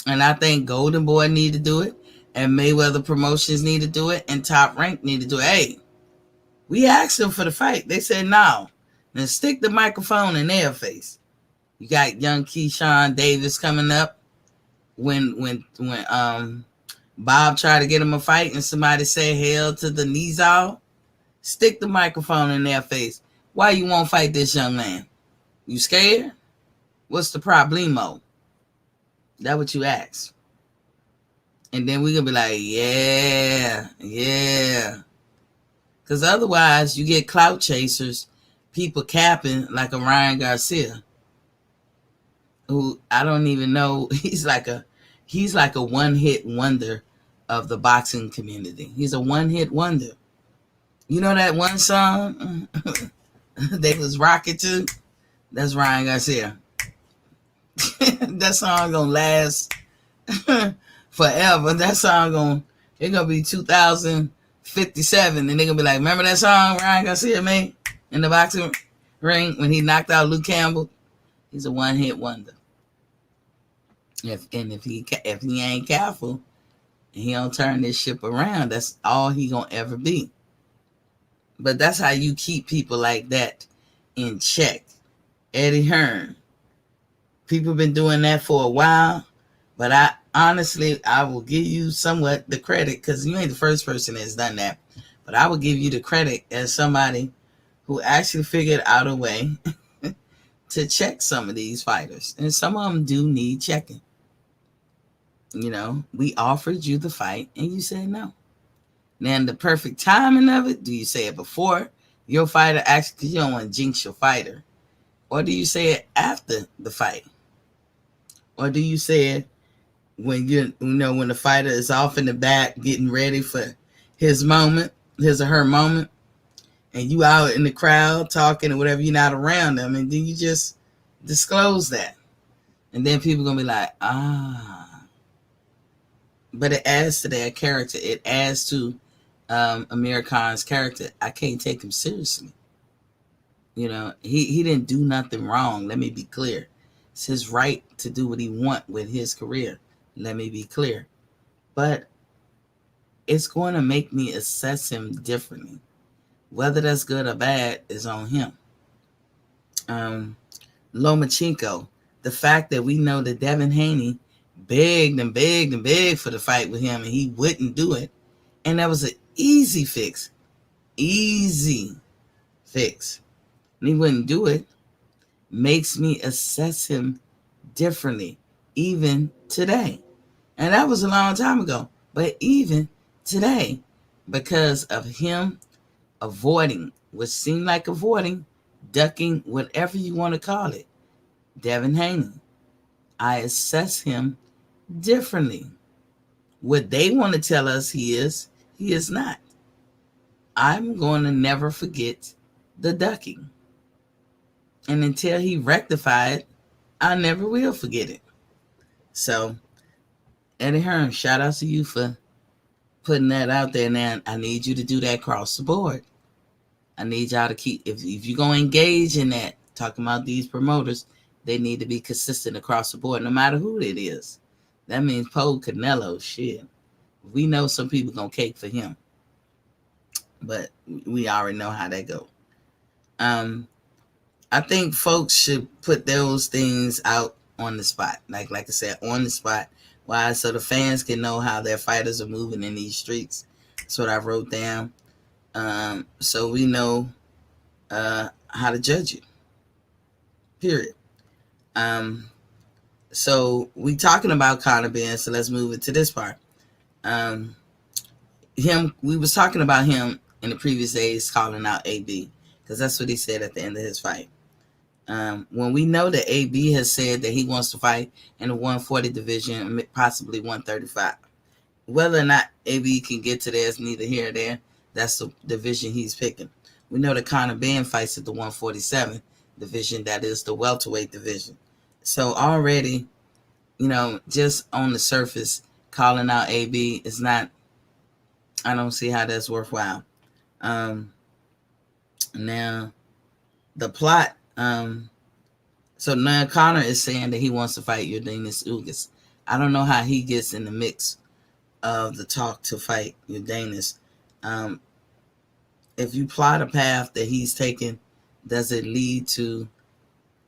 And I think Golden Boy need to do it. And Mayweather Promotions need to do it. And Top Rank need to do it. Hey, we asked them for the fight. They said no. Then stick the microphone in their face. You got young Keyshawn Davis coming up. When Bob tried to get him a fight and somebody said hell to the knees all, stick the microphone in their face. Why you won't fight this young man? You scared? What's the problemo? That what you ask. And then we gonna be like, yeah. Because otherwise you get clout chasers, people capping like a Ryan Garcia, who I don't even know. He's like a one-hit wonder of the boxing community. He's a one-hit wonder. You know that one song they was rocking to? That's Ryan Garcia. That song gonna last forever. That song it's gonna be 2057, and they're gonna be like, remember that song Ryan Garcia made in the boxing ring when he knocked out Luke Campbell? He's a one-hit wonder. If he ain't careful and he don't turn this ship around, that's all he gonna ever be. But that's how you keep people like that in check. Eddie Hearn. People been doing that for a while, but I will give you somewhat the credit, because you ain't the first person that's done that. But I will give you the credit as somebody who actually figured out a way to check some of these fighters. And some of them do need checking. We offered you the fight and you said no. Now, the perfect timing of it, do you say it before your fighter actually, because you don't want to jinx your fighter? Or do you say it after the fight? Or do you say it when when the fighter is off in the back getting ready for his moment, his or her moment, and you out in the crowd talking or whatever, you're not around them, and then you just disclose that. And then people going to be like, But it adds to their character. It adds to Amir Khan's character. I can't take him seriously. He didn't do nothing wrong. Let me be clear. It's his right to do what he want with his career. Let me be clear. But it's going to make me assess him differently. Whether that's good or bad is on him. Lomachenko, the fact that we know that Devin Haney begged and begged and begged for the fight with him and he wouldn't do it. And that was Easy fix. Easy fix. And he wouldn't do it. Makes me assess him differently, even today. And that was a long time ago. But even today, because of him avoiding, which seemed like avoiding, ducking, whatever you want to call it, Devin Haney, I assess him differently. What they want to tell us he is not. I'm going to never forget the ducking. And until he rectified, I never will forget it. So, Eddie Hearn, shout out to you for putting that out there. Now, I need you to do that across the board. I need y'all to keep, if you're going to engage in that, talking about these promoters, they need to be consistent across the board, no matter who it is. That means Poe Canelo, shit. We know some people going to cake for him. But we already know how that go. I think folks should put those things out on the spot. Like I said, on the spot. Why? So the fans can know how their fighters are moving in these streets. That's what I wrote down. So we know how to judge you. Period. So we talking about Conor Ben, so let's move it to this part. We was talking about him in the previous days calling out AB, because that's what he said at the end of his fight. When we know that AB has said that he wants to fight in the 140 division, possibly 135. Whether or not AB can get to there is neither here nor there. That's the division he's picking. We know that Conor Ben fights at the 147 division, that is the welterweight division. So already, just on the surface, calling out AB is not, I don't see how that's worthwhile. Now, the plot, so now Conor is saying that he wants to fight Yordenis Ugas. I don't know how he gets in the mix of the talk to fight Yordenis. If you plot a path that he's taken, does it lead to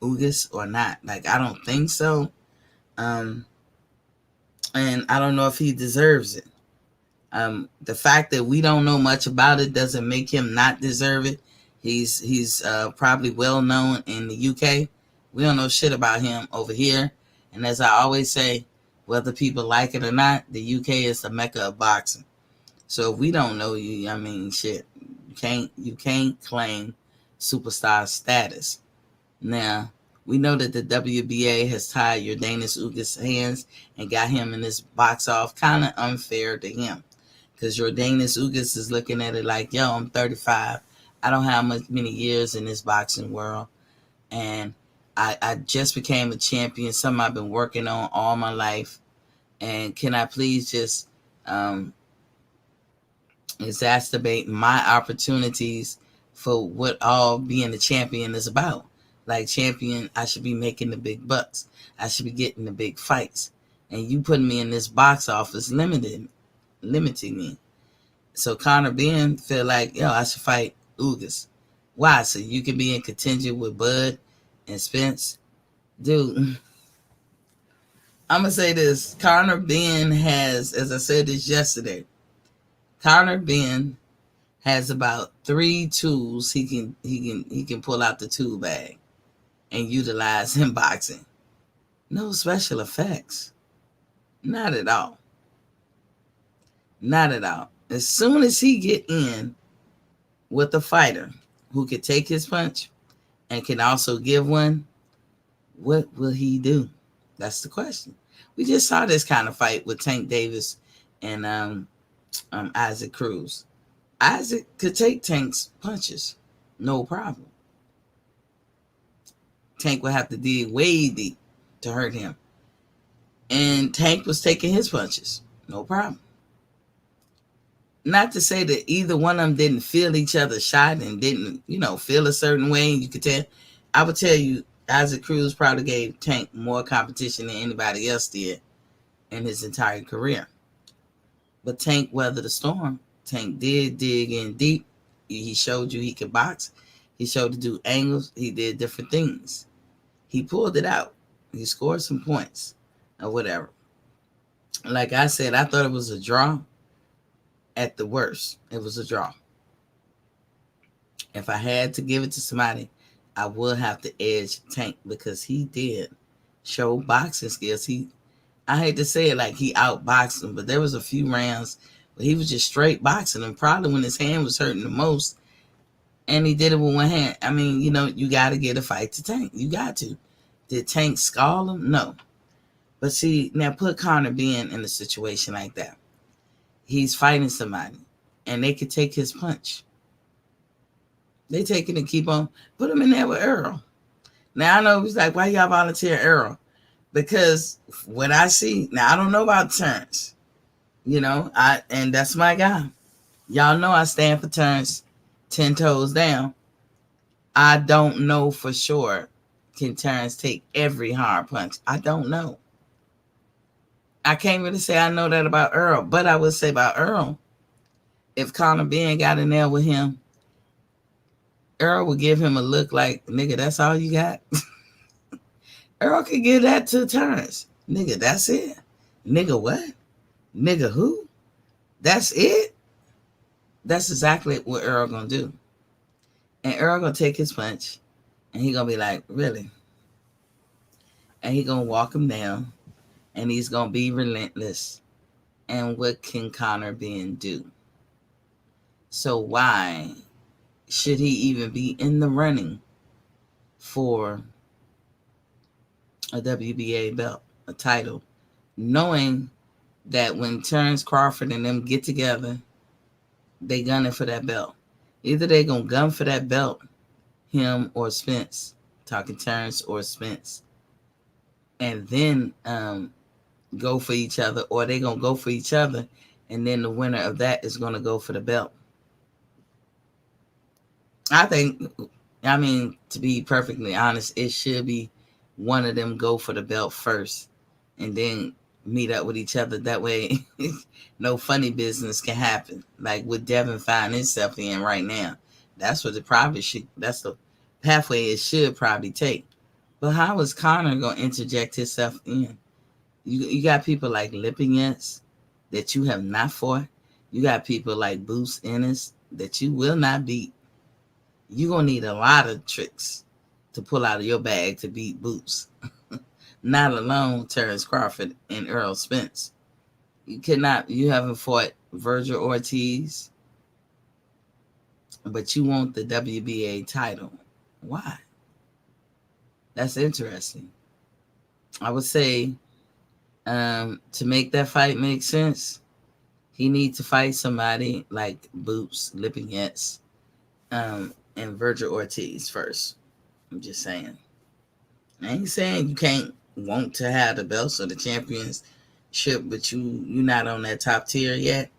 Ugas or not? Like, I don't think so. And I don't know if he deserves it. The fact that we don't know much about it doesn't make him not deserve it. He's probably well known in the UK. We don't know shit about him over here. And as I always say, whether people like it or not, the UK is the mecca of boxing. So if we don't know you, I mean, shit, you can't claim superstar status. Now, we know that the WBA has tied Yordenis Ugas' hands and got him in this box off, kind of unfair to him. Because Yordenis Ugas is looking at it like, yo, I'm 35. I don't have many years in this boxing world. And I just became a champion, something I've been working on all my life. And can I please just exacerbate my opportunities for what all being a champion is about? Like, champion, I should be making the big bucks. I should be getting the big fights. And you putting me in this box office limiting me. So Conor Ben feel like, yo, I should fight Ugas. Why? So you can be in contention with Bud and Spence? Dude, I'm going to say this. Conor Ben has, as I said this yesterday, Conor Ben has about 3 tools he can pull out the tool bag and utilize in boxing. No special effects. Not at all. Not at all. As soon as he get in with a fighter who can take his punch and can also give one, what will he do? That's the question. We just saw this kind of fight with Tank Davis and Isaac Cruz. Isaac could take Tank's punches, no problem. Tank would have to dig way deep to hurt him. And Tank was taking his punches, no problem. Not to say that either one of them didn't feel each other's shot and didn't, feel a certain way. You could tell. I would tell you, Isaac Cruz probably gave Tank more competition than anybody else did in his entire career. But Tank weathered the storm. Tank did dig in deep. He showed you he could box. He showed to do angles. He did different things. He pulled it out. He scored some points or whatever. Like I said, I thought it was a draw At the worst, it was a draw. If I had to give it to somebody, I would have to edge Tank because he did show boxing skills. I hate to say it like he outboxed him, but there was a few rounds where he was just straight boxing him, probably when his hand was hurting the most, and he did it with one hand. I mean, you got to get a fight to Tank. You got to. Did Tank scald him? No. But see, now put Conor being in a situation like that. He's fighting somebody, and they could take his punch. They take it and keep on. Put him in there with Earl. Now, I know he's like, why y'all volunteer Earl? Because what I see, now I don't know about Terrence. And that's my guy. Y'all know I stand for Terrence 10 toes down. I don't know for sure can Terrence take every hard punch. I don't know. I can't really say I know that about Earl, but I would say about Earl, if Conor Ben got in there with him, Earl would give him a look like, nigga, that's all you got? Earl could give that to Terrence. Nigga, that's it? Nigga, what? Nigga, who? That's it? That's exactly what Earl gonna do. And Earl gonna take his punch, and he gonna be like, really? And he gonna walk him down, and he's gonna be relentless. And what can Conor Ben do? So why should he even be in the running for a WBA belt, a title, knowing that when Terrence Crawford and them get together, they gunning for that belt. Either they gonna gun for that belt, him or Spence, talking Terrence or Spence, and then go for each other, or they gonna go for each other, and then the winner of that is gonna go for the belt. I mean, to be perfectly honest, it should be one of them go for the belt first and then meet up with each other. That way, no funny business can happen. Like what Devin find himself in right now. That's what that's the pathway it should probably take. But how is Conor going to interject himself in? You got people like Lipinets that you have not fought. You got people like Boots Ennis that you will not beat. You're going to need a lot of tricks to pull out of your bag to beat Boots. Not alone Terrence Crawford and Earl Spence. You haven't fought Virgil Ortiz, but you want the WBA title. Why? That's interesting. I would say to make that fight make sense, he needs to fight somebody like Boots, Lipinets, and Virgil Ortiz first. I'm just saying. I ain't saying you can't want to have the belts or the championship, but you're not on that top tier yet,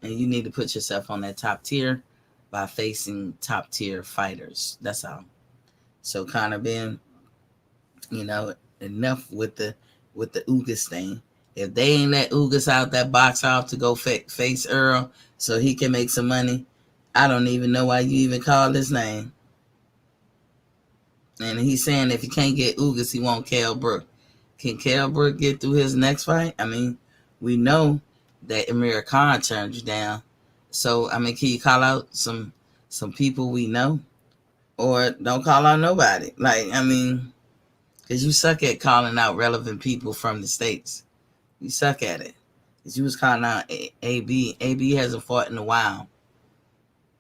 and you need to put yourself on that top tier by facing top tier fighters. That's all. So Conor Ben, enough with the Ugas thing. If they ain't let Ugas out that box off to go face Earl so he can make some money, I don't even know why you even called his name. And he's saying if he can't get Ugas, he won't Kell Brook. Can Kell Brook get through his next fight? I mean, we know that Amir Khan turned you down. So, I mean, can you call out some people we know? Or don't call out nobody. Like, I mean, because you suck at calling out relevant people from the States. You suck at it. Because you was calling out AB. AB hasn't fought in a while.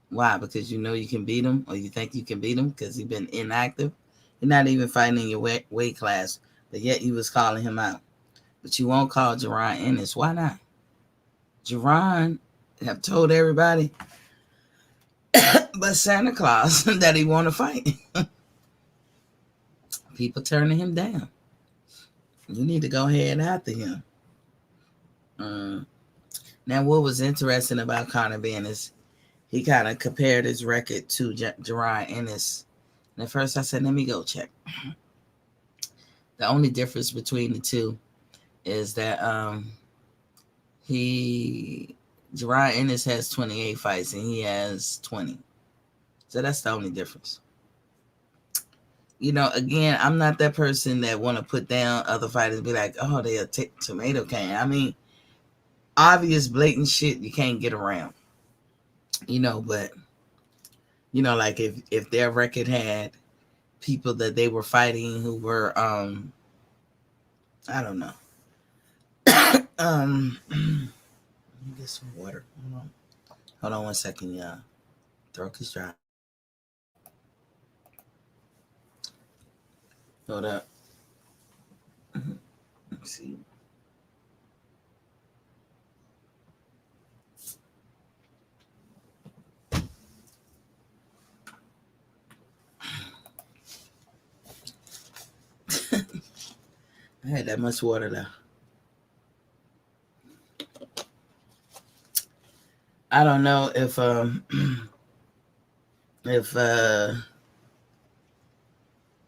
Why? Because you know you can beat him, or you think you can beat him because he's been inactive. You're not even fighting in your weight class, but yet you was calling him out. But you won't call Jerron Ennis. Why not? Jerron have told everybody but Santa Claus that he want to fight. People turning him down. You need to go ahead after him. Now, what was interesting about Conor Ben is he kind of compared his record to Jerron Ennis. And at first I said, let me go check. The only difference between the two is that Jerron Ennis has 28 fights and he has 20. So that's the only difference. Again, I'm not that person that want to put down other fighters and be like, oh, they're a tomato can. I mean, obvious, blatant shit you can't get around. But like if their record had people that they were fighting who were I don't know. Let me get some water. Hold on 1 second, y'all. Throat is dry. Hold up. Let's see. I had that much water though. I don't know if I'm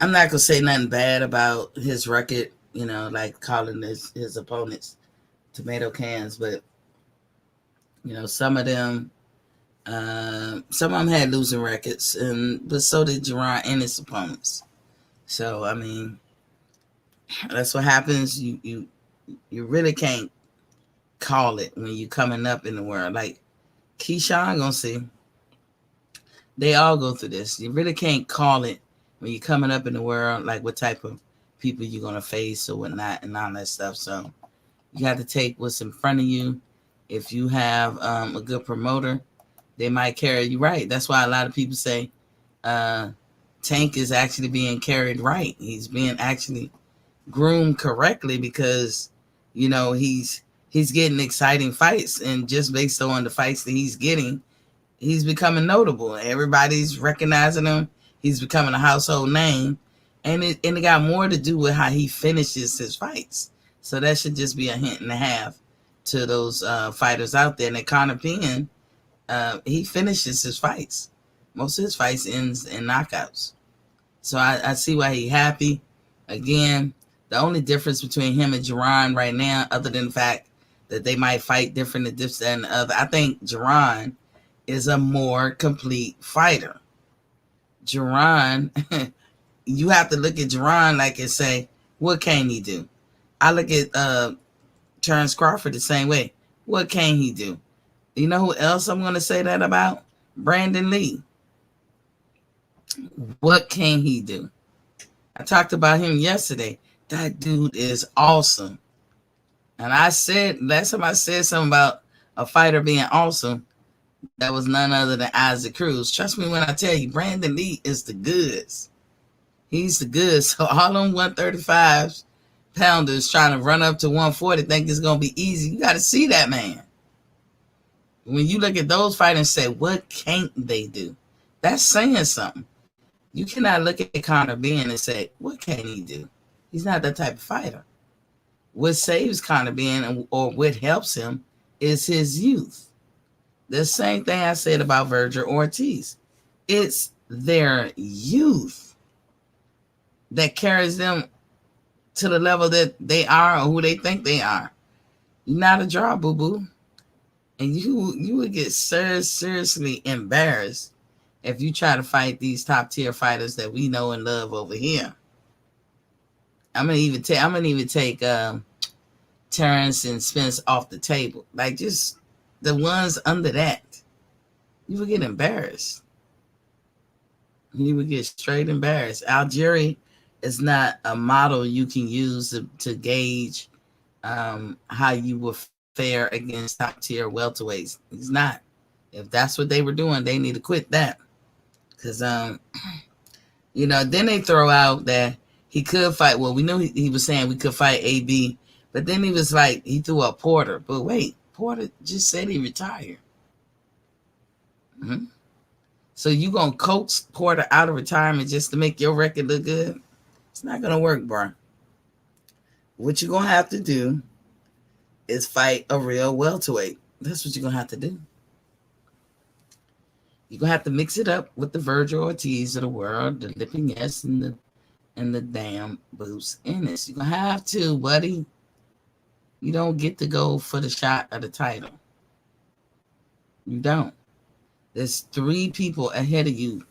not gonna say nothing bad about his record, like calling his opponents tomato cans, but some of them, some of them had losing records, but so did Jerron and his opponents. So I mean, that's what happens. You really can't call it when you coming up in the world. Like Keyshawn gonna see, they all go through this. You really can't call it when you're coming up in the world, like what type of people you're gonna face or whatnot and all that stuff. So you have to take what's in front of you. If you have a good promoter, they might carry you right. That's why a lot of people say Tank is actually being carried right. He's being actually groomed correctly because he's getting exciting fights, and just based on the fights that he's getting, he's becoming notable. Everybody's recognizing him. He's becoming a household name, and it got more to do with how he finishes his fights. So that should just be a hint and a half to those fighters out there. And Conor Penn, he finishes his fights. Most of his fights ends in knockouts. So I see why he's happy. Again, the only difference between him and Jerron right now, other than the fact that they might fight different and this and the other, I think Jerron is a more complete fighter. Jerron, you have to look at Jerron like and say, what can he do? I look at Terrence Crawford the same way. What can he do? You know who else I'm going to say that about? Brandon Lee. What can he do? I talked about him yesterday. That dude is awesome. And I said, last time I said something about a fighter being awesome, that was none other than Isaac Cruz. Trust me when I tell you, Brandon Lee is the goods. He's the goods. So all them 135 pounders trying to run up to 140 think it's going to be easy. You got to see that man. When you look at those fighters and say, what can't they do? That's saying something. You cannot look at Conor Benn and say, what can he do? He's not that type of fighter. What saves Conor Benn or what helps him is his youth. The same thing I said about Virgil Ortiz. It's their youth that carries them to the level that they are or who they think they are. You're not a draw, boo-boo. And you would get seriously embarrassed if you try to fight these top tier fighters that we know and love over here. I'm gonna even take Terrence and Spence off the table. Like just the ones under that. You would get embarrassed. You would get straight embarrassed. Algieri is not a model you can use to gauge how you will fare against top tier welterweights. He's not. If that's what they were doing, they need to quit that. Because, then they throw out that he could fight. Well, we know he was saying we could fight AB, but then he was like, he threw up Porter. But wait, Porter just said he retired. Mm-hmm. So you going to coax Porter out of retirement just to make your record look good? It's not going to work, bro. What you're going to have to do is fight a real welterweight. That's what you're going to have to do. You're going to have to mix it up with the Virgil Ortiz of the world, the Lipinets and the damn Bruce Ennis. You're going to have to, buddy. You don't get to go for the shot of the title. You don't. There's 3 people ahead of you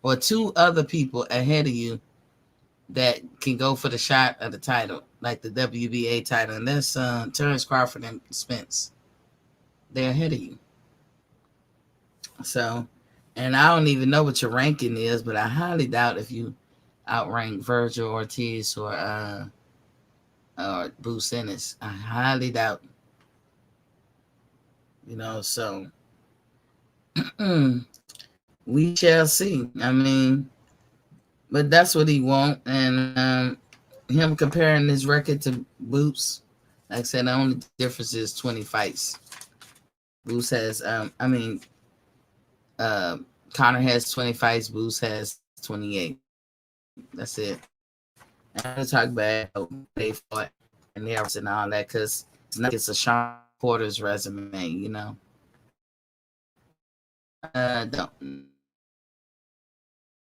or 2 other people ahead of you that can go for the shot of the title, like the WBA title. And that's Terrence Crawford and Spence. They're ahead of you. So, and I don't even know what your ranking is, but I highly doubt if you outrank Virgil Ortiz or Bruce Ennis. I highly doubt. So we shall see. I mean, but that's what he want, and him comparing his record to Boots. Like I said, the only difference is 20 fights. Boots has, Connor has 20 fights. Boots has 28. That's it. And I'm gonna talk bad about they fought and the and all that because it's not like it's a Sean Porter's resume, Don't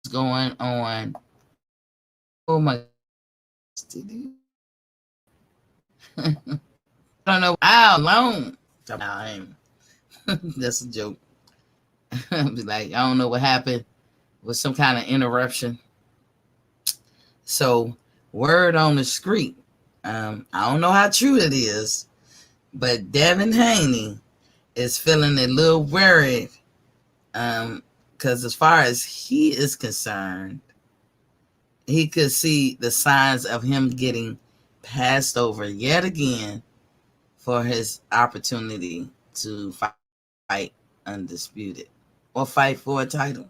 what's going on. Oh my God. I don't know how long. That's a joke. Be like, I don't know what happened with some kind of interruption. So, word on the street. I don't know how true it is, but Devin Haney is feeling a little worried. Because as far as he is concerned, he could see the signs of him getting passed over yet again for his opportunity to fight undisputed or fight for a title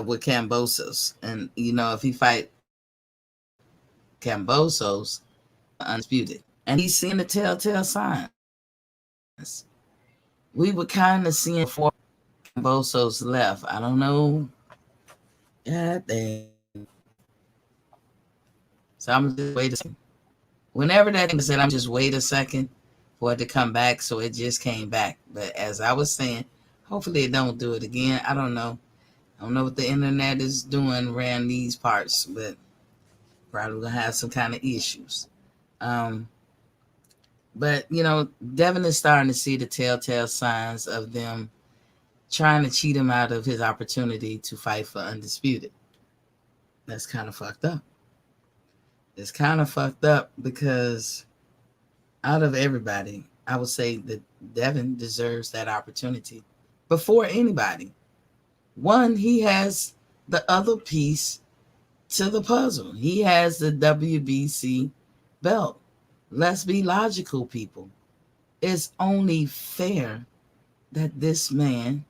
with Cambosos. And, if he fight Cambosos, undisputed. And he's seeing the telltale signs. We were kind of seeing before Cambosos left. I don't know. God dang. So I'm just wait a second. Whenever that thing said, I'm just wait a second for it to come back. So it just came back. But as I was saying, hopefully it don't do it again. I don't know. I don't know what the internet is doing around these parts, but probably gonna have some kind of issues. Um, but Devin is starting to see the telltale signs of them trying to cheat him out of his opportunity to fight for undisputed. That's kind of fucked up. It's kind of fucked up because out of everybody, I would say that Devin deserves that opportunity before anybody. One, he has the other piece to the puzzle. He has the WBC belt. Let's be logical, people. It's only fair that this man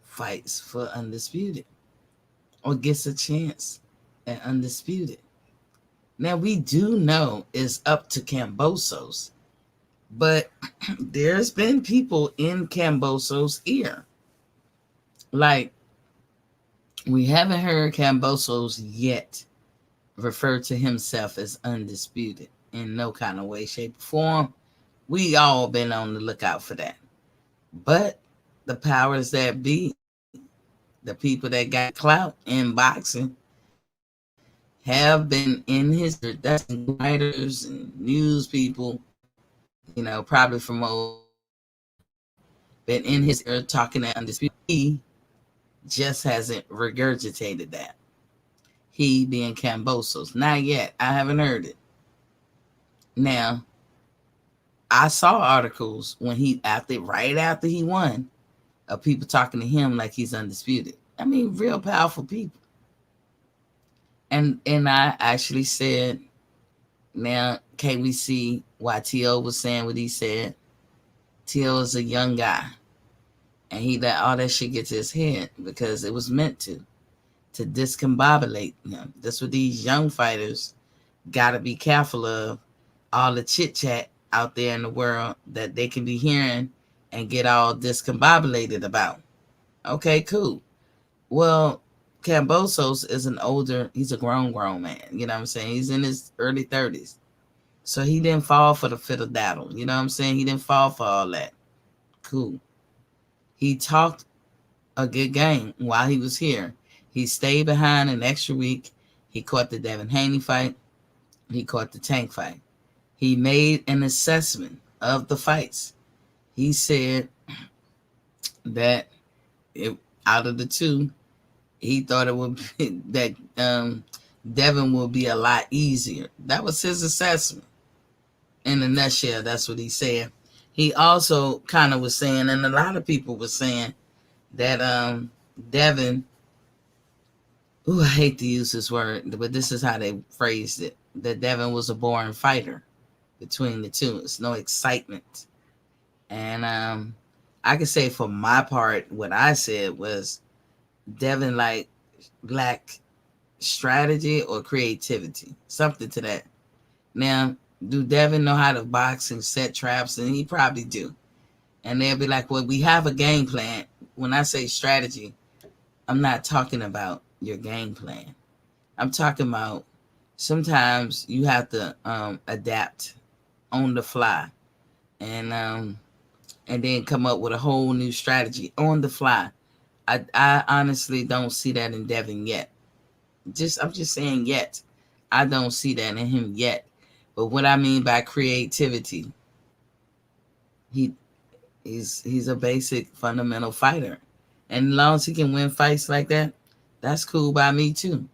fights for undisputed or gets a chance at undisputed. Now, we do know it's up to Cambosos, but there's been people in Cambosos' ear. Like, we haven't heard Cambosos yet refer to himself as undisputed in no kind of way, shape, or form. We all been on the lookout for that. But the powers that be, the people that got clout in boxing, have been in his ear. That's writers and news people, probably from old been in his ear talking that undisputed. He just hasn't regurgitated that. He being Cambosos. Not yet. I haven't heard it. Now, I saw articles when right after he won, of people talking to him like he's undisputed. I mean, real powerful people. And I actually said, now can we see why T.O. was saying what he said? T.O. is a young guy, and he let all that shit get to his head because it was meant to discombobulate him. That's what these young fighters got to be careful of. All the chit chat out there in the world that they can be hearing and get all discombobulated about. Okay, cool. Well, Cambosos is he's a grown man. You know what I'm saying? He's in his early 30s. So he didn't fall for the fiddle daddle. You know what I'm saying? He didn't fall for all that. Cool. He talked a good game while he was here. He stayed behind an extra week. He caught the Devin Haney fight. He caught the Tank fight. He made an assessment of the fights. He said that out of the two, he thought it would be that Devin will be a lot easier. That was his assessment. In a nutshell, that's what he said. he also kind of was saying, and a lot of people were saying that Devin, ooh, I hate to use this word, but this is how they phrased it, that Devin was a boring fighter between the two. It's no excitement. And I can say for my part, what I said was Devin lacked strategy or creativity, something to that. Now, do Devin know how to box and set traps? And he probably do. And they'll be like, well, we have a game plan. When I say strategy, I'm not talking about your game plan. I'm talking about sometimes you have to adapt on the fly and then come up with a whole new strategy on the fly. I honestly don't see that in Devin yet. I'm just saying yet. I don't see that in him yet. But what I mean by creativity, he he's a basic fundamental fighter. And as long as he can win fights like that, that's cool by me too.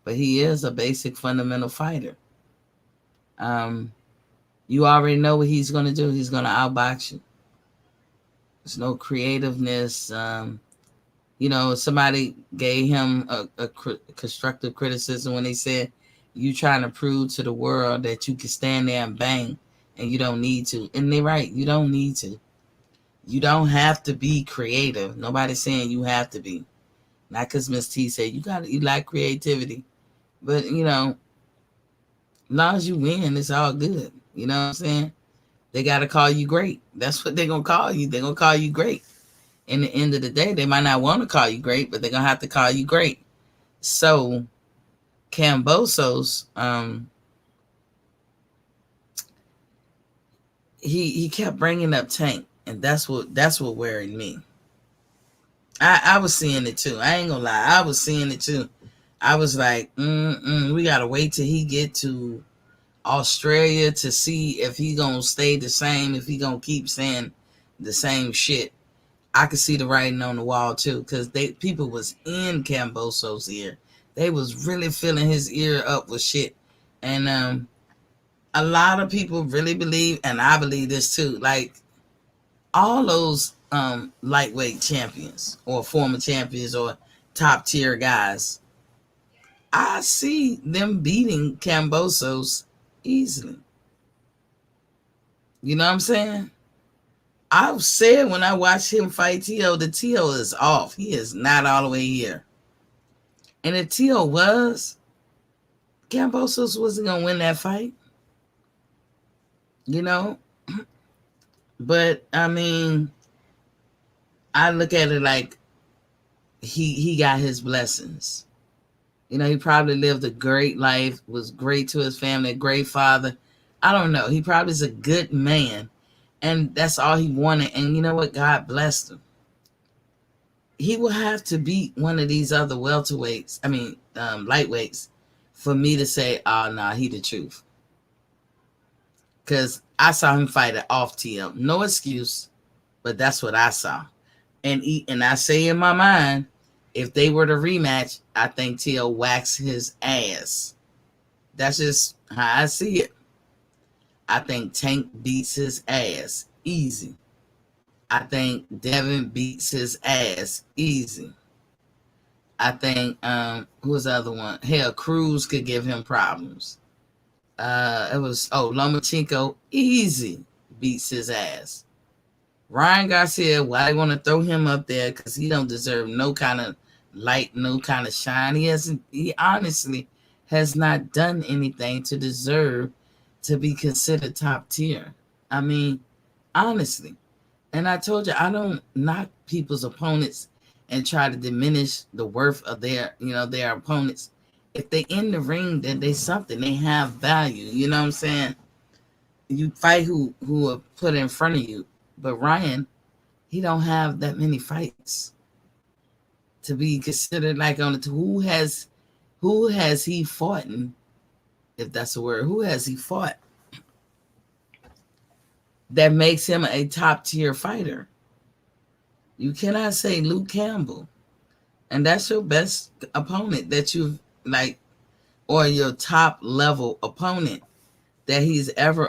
But he is a basic fundamental fighter. Um, you already know what he's gonna do. He's gonna outbox you. There's no creativeness. Somebody gave him a constructive criticism when they said, you trying to prove to the world that you can stand there and bang and you don't need to. And they're right, you don't need to. You don't have to be creative. Nobody's saying you have to be. Not because Miss T said you like creativity. But, as long as you win, it's all good. You know what I'm saying? They got to call you great. That's what they're going to call you. They're going to call you great. In the end of the day, they might not want to call you great, but they're going to have to call you great. So, Cambosos, he kept bringing up Tank, and that's what worried me. I was seeing it too. I ain't gonna lie, I was seeing it too. I was like, we gotta wait till he get to Australia to see if he gonna stay the same, if he gonna keep saying the same shit. I could see the writing on the wall too, because people was in Camboso's ear. They was really filling his ear up with shit. And a lot of people really believe, and I believe this too, like all those lightweight champions or former champions or top tier guys, I see them beating Cambosos easily. You know what I'm saying? I've said when I watched him fight T.O., the T.O. is off. He is not all the way here. And if T.O. was, Cambosos wasn't going to win that fight. But, I mean, I look at it like he got his blessings. He probably lived a great life, was great to his family, a great father. I don't know. He probably is a good man. And that's all he wanted. And you know what? God blessed him. He will have to beat one of these other lightweights for me to say, oh, nah, he the truth. Because I saw him fight it off TL. No excuse, but that's what I saw. And I say in my mind, if they were to rematch, I think TL whacks his ass. That's just how I see it. I think Tank beats his ass easy. I think Devin beats his ass easy. I think who's the other one? Hell, Cruz could give him problems. Lomachenko easy beats his ass. Ryan Garcia, why they want to throw him up there? Because he don't deserve no kind of light, no kind of shine. He honestly has not done anything to deserve to be considered top tier. I mean, honestly. And I told you, I don't knock people's opponents and try to diminish the worth of their opponents. If they in the ring, then they something. They have value. You know what I'm saying? You fight who are put in front of you. But Ryan, he don't have that many fights to be considered like on it. Who has he fought in, if that's a word? Who has he fought that makes him a top tier fighter? You cannot say Luke Campbell, and that's your best opponent that you've or your top level opponent that he's ever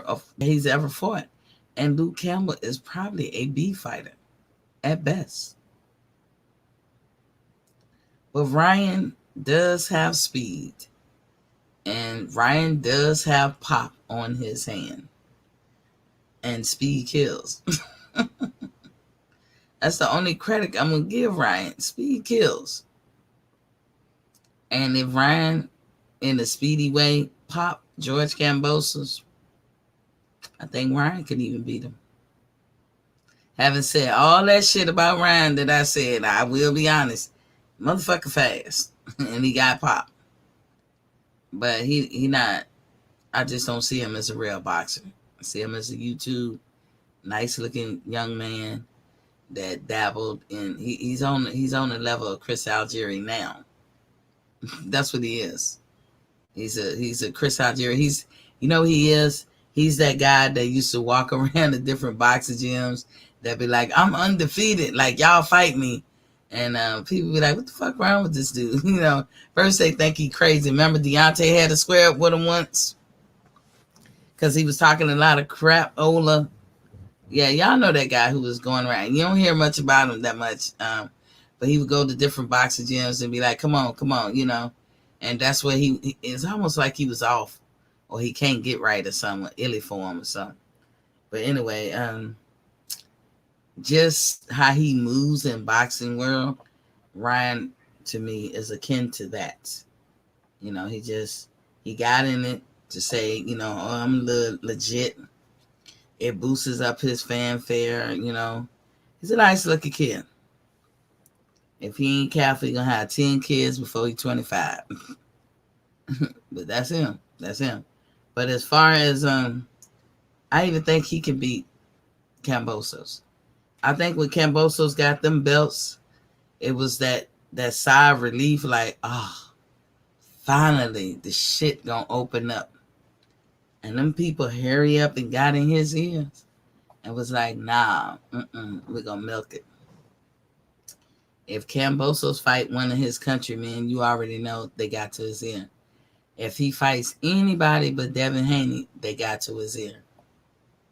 fought. And Luke Campbell is probably a B fighter at best. But Ryan does have speed. And Ryan does have pop on his hand. And speed kills. That's the only credit I'm going to give Ryan. Speed kills. And if Ryan, in a speedy way, pop George Kambosos, I think Ryan could even beat him. Having said all that shit about Ryan that I said, I will be honest, motherfucker fast. And he got pop. But he not, I just don't see him as a real boxer. I see him as a YouTube, nice looking young man that dabbled in, he's on the level of Chris Algieri now. That's what he is. He's a Chris Algieri. He is. He's that guy that used to walk around the different boxing gyms that be like, I'm undefeated. Like, y'all fight me. And people be like, what the fuck wrong with this dude? First they think he crazy. Remember Deontay had to square up with him once? Because he was talking a lot of crap. Ola. Yeah, y'all know that guy who was going around. You don't hear much about him that much. But he would go to different boxing gyms and be like, come on. And that's where it's almost like he was off. Or he can't get right or something, illy form or something. But anyway, just how he moves in boxing world, Ryan to me is akin to that. He got in it to say, oh, I'm legit. It boosts up his fanfare, He's a nice looking kid. If he ain't careful, he's gonna have 10 kids before he's 25. But that's him. But as far as I even think he can beat Kambosos. I think when Kambosos got them belts, it was that sigh of relief, like, finally the shit gonna open up. And them people hurry up and got in his ears and was like, nah, we're gonna milk it. If Kambosos fight one of his countrymen, you already know they got to his ear. If he fights anybody but Devin Haney, they got to his ear.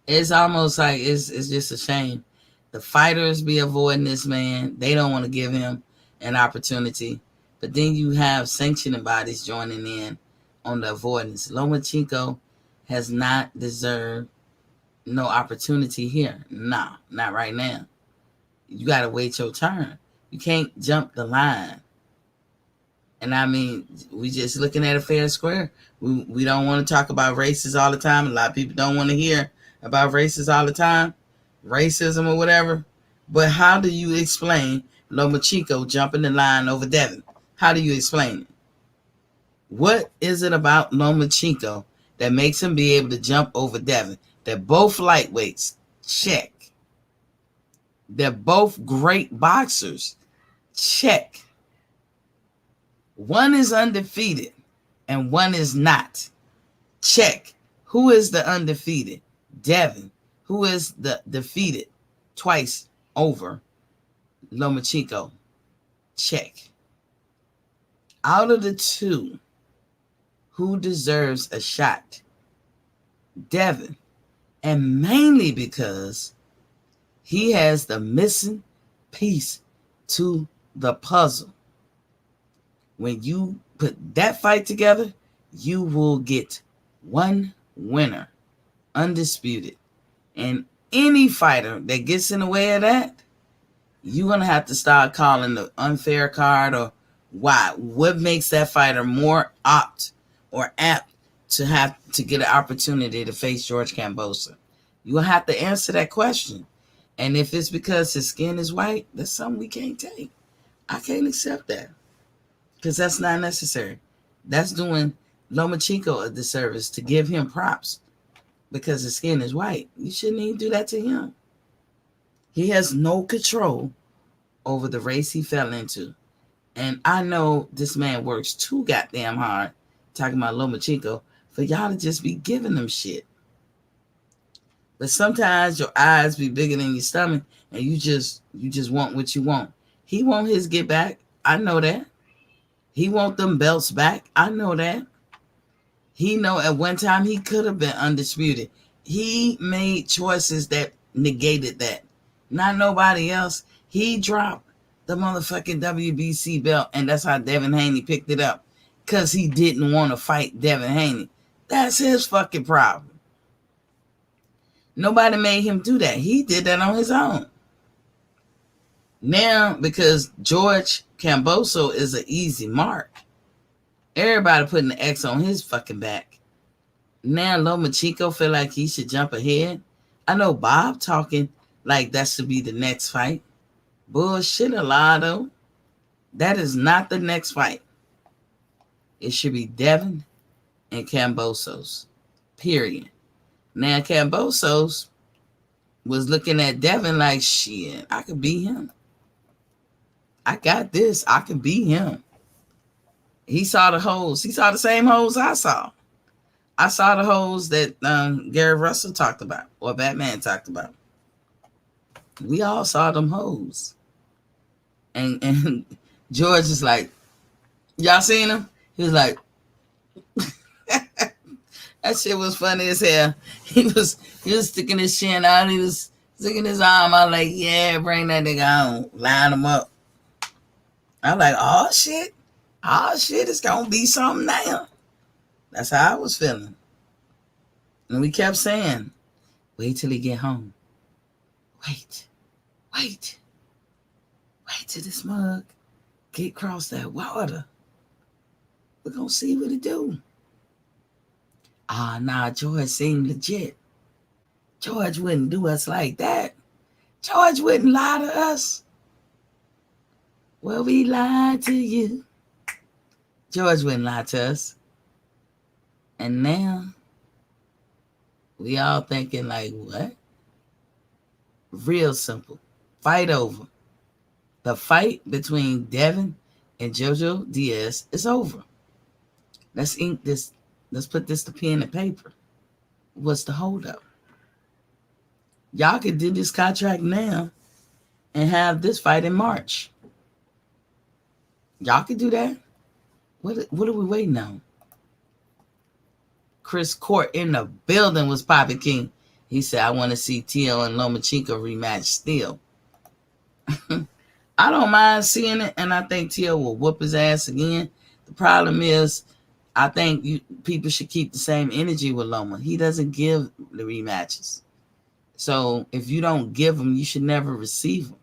It's almost like it's just a shame. The fighters be avoiding this man. They don't want to give him an opportunity. But then you have sanctioning bodies joining in on the avoidance. Lomachenko has not deserved no opportunity here. Nah, not right now. You got to wait your turn. You can't jump the line. And I mean, we just looking at it fair and square. We don't want to talk about races all the time. A lot of people don't want to hear about races all the time. Racism or whatever. But how do you explain Lomachenko jumping the line over Devin? How do you explain it? What is it about Lomachenko that makes him be able to jump over Devin? They're both lightweights. Check. They're both great boxers. Check. One is undefeated and one is not. Check. Who is the undefeated? Devin. Who is the defeated twice over? Lomachenko. Check. Out of the two, who deserves a shot? Devin. And mainly because he has the missing piece to the puzzle. When you put that fight together, you will get one winner, undisputed. And any fighter that gets in the way of that, you're going to have to start calling the unfair card or why. What makes that fighter more apt to have to get an opportunity to face George Kambosos? You'll have to answer that question. And if it's because his skin is white, that's something we can't take. I can't accept that. Because that's not necessary. That's doing Lomachenko a disservice to give him props because his skin is white. You shouldn't even do that to him. He has no control over the race he fell into. And I know this man works too goddamn hard, talking about Lomachenko, for y'all to just be giving them shit. But sometimes your eyes be bigger than your stomach and you just want what you want. He want his get back. I know that. He want them belts back. I know that. He know at one time he could have been undisputed. He made choices that negated that. Not nobody else. He dropped the motherfucking WBC belt, and that's how Devin Haney picked it up. Because he didn't want to fight Devin Haney. That's his fucking problem. Nobody made him do that. He did that on his own. Now, because George Camboso is an easy mark, everybody putting the X on his fucking back. Now Lomachenko feel like he should jump ahead. I know Bob talking like that should be the next fight. Bullshit, Alado. That is not the next fight. It should be Devin and Cambosos. Period. Now Cambosos was looking at Devin like, shit, I could beat him. I got this. I can beat him. He saw the holes. He saw the same holes I saw. I saw the holes that Gary Russell talked about, or Batman talked about. We all saw them holes. And George is like, y'all seen him? He was like, that shit was funny as hell. He was sticking his chin out. He was sticking his arm out like, yeah, bring that nigga on. Line him up. I'm like, oh shit, it's gonna be something now. That's how I was feeling. And we kept saying, wait till he get home. Wait till this mug get across that water. We're gonna see what it do. Nah, George seemed legit. George wouldn't do us like that. George wouldn't lie to us. Well, we lied to you. George wouldn't lie to us. And now, we all thinking like, what? Real simple. Fight over. The fight between Devin and Jojo Diaz is over. Let's ink this. Let's put this to pen and paper. What's the holdup? Y'all could do this contract now and have this fight in March. Y'all could do that. What are we waiting on? Chris Court in the building was Poppy King. He said, I want to see Tio and Lomachenko rematch still. I don't mind seeing it, and I think Tio will whoop his ass again. The problem is, I think people should keep the same energy with Loma. He doesn't give the rematches. So if you don't give them, you should never receive them.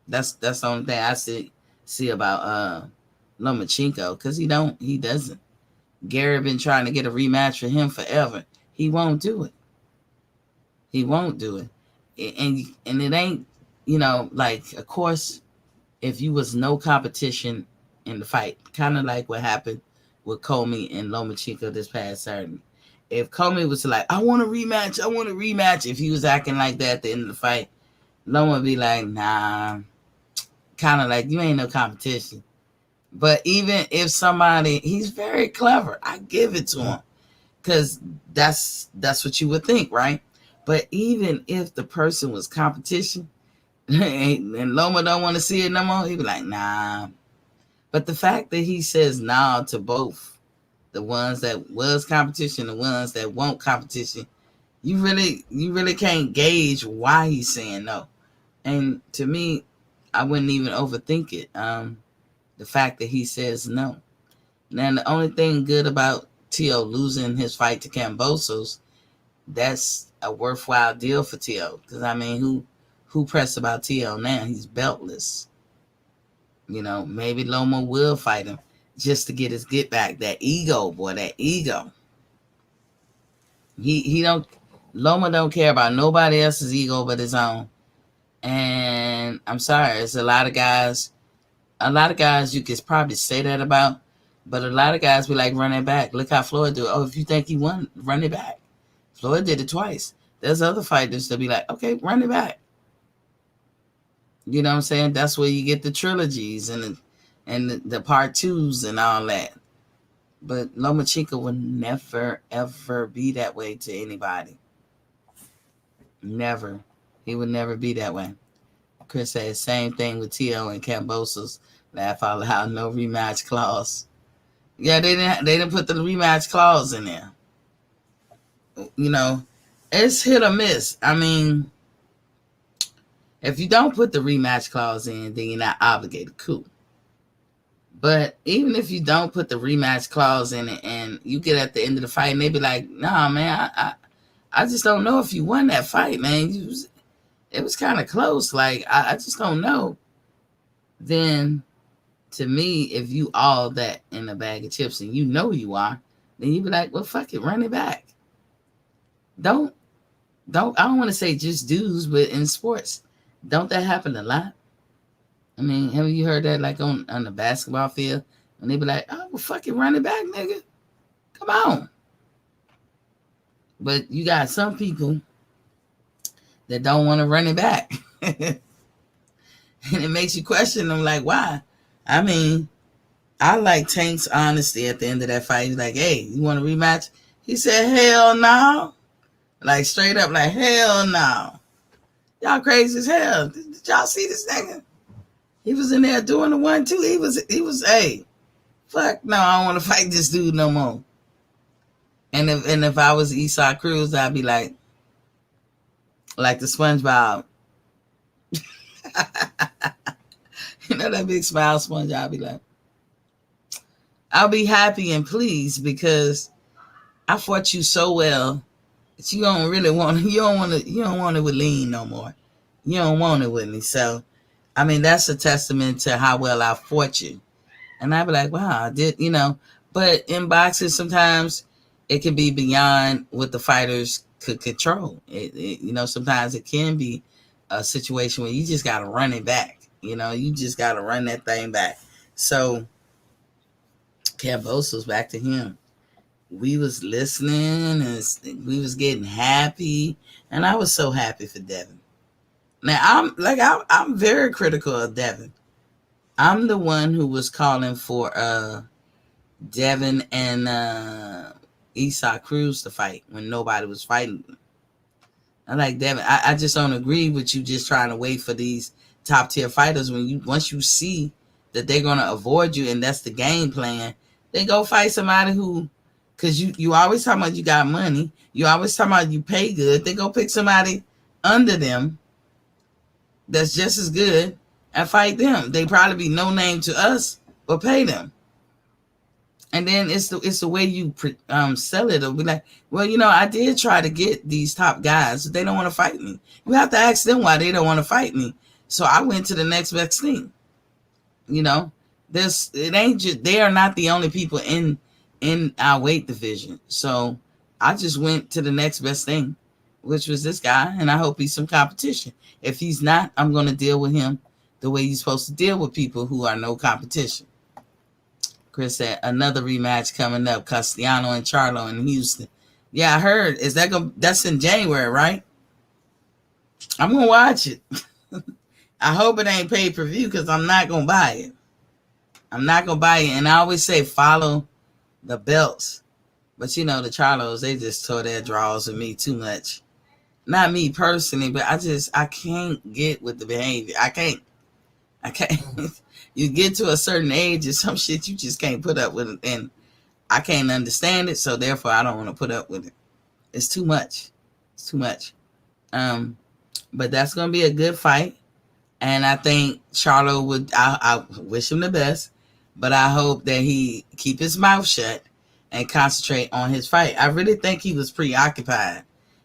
That's the only thing I see about Lomachenko, because he doesn't. Gary been trying to get a rematch for him forever. He won't do it. And it ain't, like, of course, if you was no competition in the fight, kind of like what happened with Comey and Lomachenko this past Saturday. If Comey was like, I want a rematch, if he was acting like that at the end of the fight, Loma would be like, nah, kind of like, you ain't no competition. But even if somebody, he's very clever. I give it to him, because that's what you would think, right? But even if the person was competition and Loma don't want to see it no more, he'd be like, nah. But the fact that he says nah to both, the ones that was competition, the ones that won't competition, you really can't gauge why he's saying no. And to me, I wouldn't even overthink it. The fact that he says no. Now, the only thing good about Tio losing his fight to Cambosos, that's a worthwhile deal for Tio. Because, I mean, who pressed about Tio now? He's beltless. Maybe Loma will fight him just to get his get back. That ego, boy, that ego. Loma don't care about nobody else's ego but his own. And I'm sorry, it's a lot of guys you could probably say that about, but a lot of guys be like, run it back. Look how Floyd do it. Oh, if you think he won, run it back. Floyd did it twice. There's other fighters that be like, okay, run it back. You know what I'm saying? That's where you get the trilogies and the part twos and all that. But Lomachenko would never, ever be that way to anybody. Never. He would never be that way. Chris said same thing with Tio and Cambosos. Laugh out loud, no rematch clause. Yeah, they didn't put the rematch clause in there. you know, it's hit or miss. I mean, if you don't put the rematch clause in, then you're not obligated. Cool. But even if you don't put the rematch clause in it and you get at the end of the fight and they be like, nah, man, I just don't know if you won that fight, man. It was kind of close. Like, I just don't know. Then, to me, if you all that in a bag of chips and you know you are, then you be like, well, fuck it, run it back. Don't, I don't want to say just dudes, but in sports, don't that happen a lot? I mean, have you heard that like on the basketball field? And they be like, oh, well, fuck it, run it back, nigga. Come on. But you got some people that don't want to run it back. And it makes you question them, like, why? I mean, I like Tank's honesty at the end of that fight. He's like, hey, you want a rematch? He said, hell no. Like, straight up, like, hell no. Y'all crazy as hell. Did y'all see this nigga? He was in there doing the 1-2. He was, hey, fuck no, I don't want to fight this dude no more. And if I was Esau Cruz, I'd be like the SpongeBob. You know that big smile sponge? I'll be like, I'll be happy and pleased because I fought you so well that you don't really want you don't want it with Lean no more. You don't want it with me. So I mean that's a testament to how well I fought you. And I'd be like, wow, I did, but in boxing sometimes it can be beyond what the fighters could control. Sometimes it can be a situation where you just got to run it back. You just got to run that thing back. So Cambosos, back to him. We was listening and we was getting happy, and I was so happy for Devin. Now I'm very critical of Devin. I'm the one who was calling for Devin and Esau Cruz to fight when nobody was fighting. I like Devin. I just don't agree with you just trying to wait for these top tier fighters once you see that they're gonna avoid you and that's the game plan, then go fight somebody who, because you always talking about you got money, you always talking about you pay good. They go pick somebody under them that's just as good and fight them. They probably be no name to us, but pay them. And then it's the way you sell it. It'll be like, well, I did try to get these top guys, but they don't want to fight me. You have to ask them why they don't want to fight me. So I went to the next best thing. It ain't just, they are not the only people in our weight division. So I just went to the next best thing, which was this guy, and I hope he's some competition. If he's not, I'm going to deal with him the way you're supposed to deal with people who are no competition. Chris said another rematch coming up, Castellano and Charlo in Houston. Yeah, I heard. That's in January, right? I'm gonna watch it. I hope it ain't pay-per-view because I'm not gonna buy it. I'm not gonna buy it. And I always say follow the belts. But the Charlos, they just tore their draws with me too much. Not me personally, but I can't get with the behavior. I can't. You get to a certain age and some shit you just can't put up with it, and I can't understand it, so therefore I don't want to put up with it. It's too much. But that's gonna be a good fight, and I think Charlo would. I wish him the best, but I hope that he keep his mouth shut and concentrate on his fight. I really think he was preoccupied.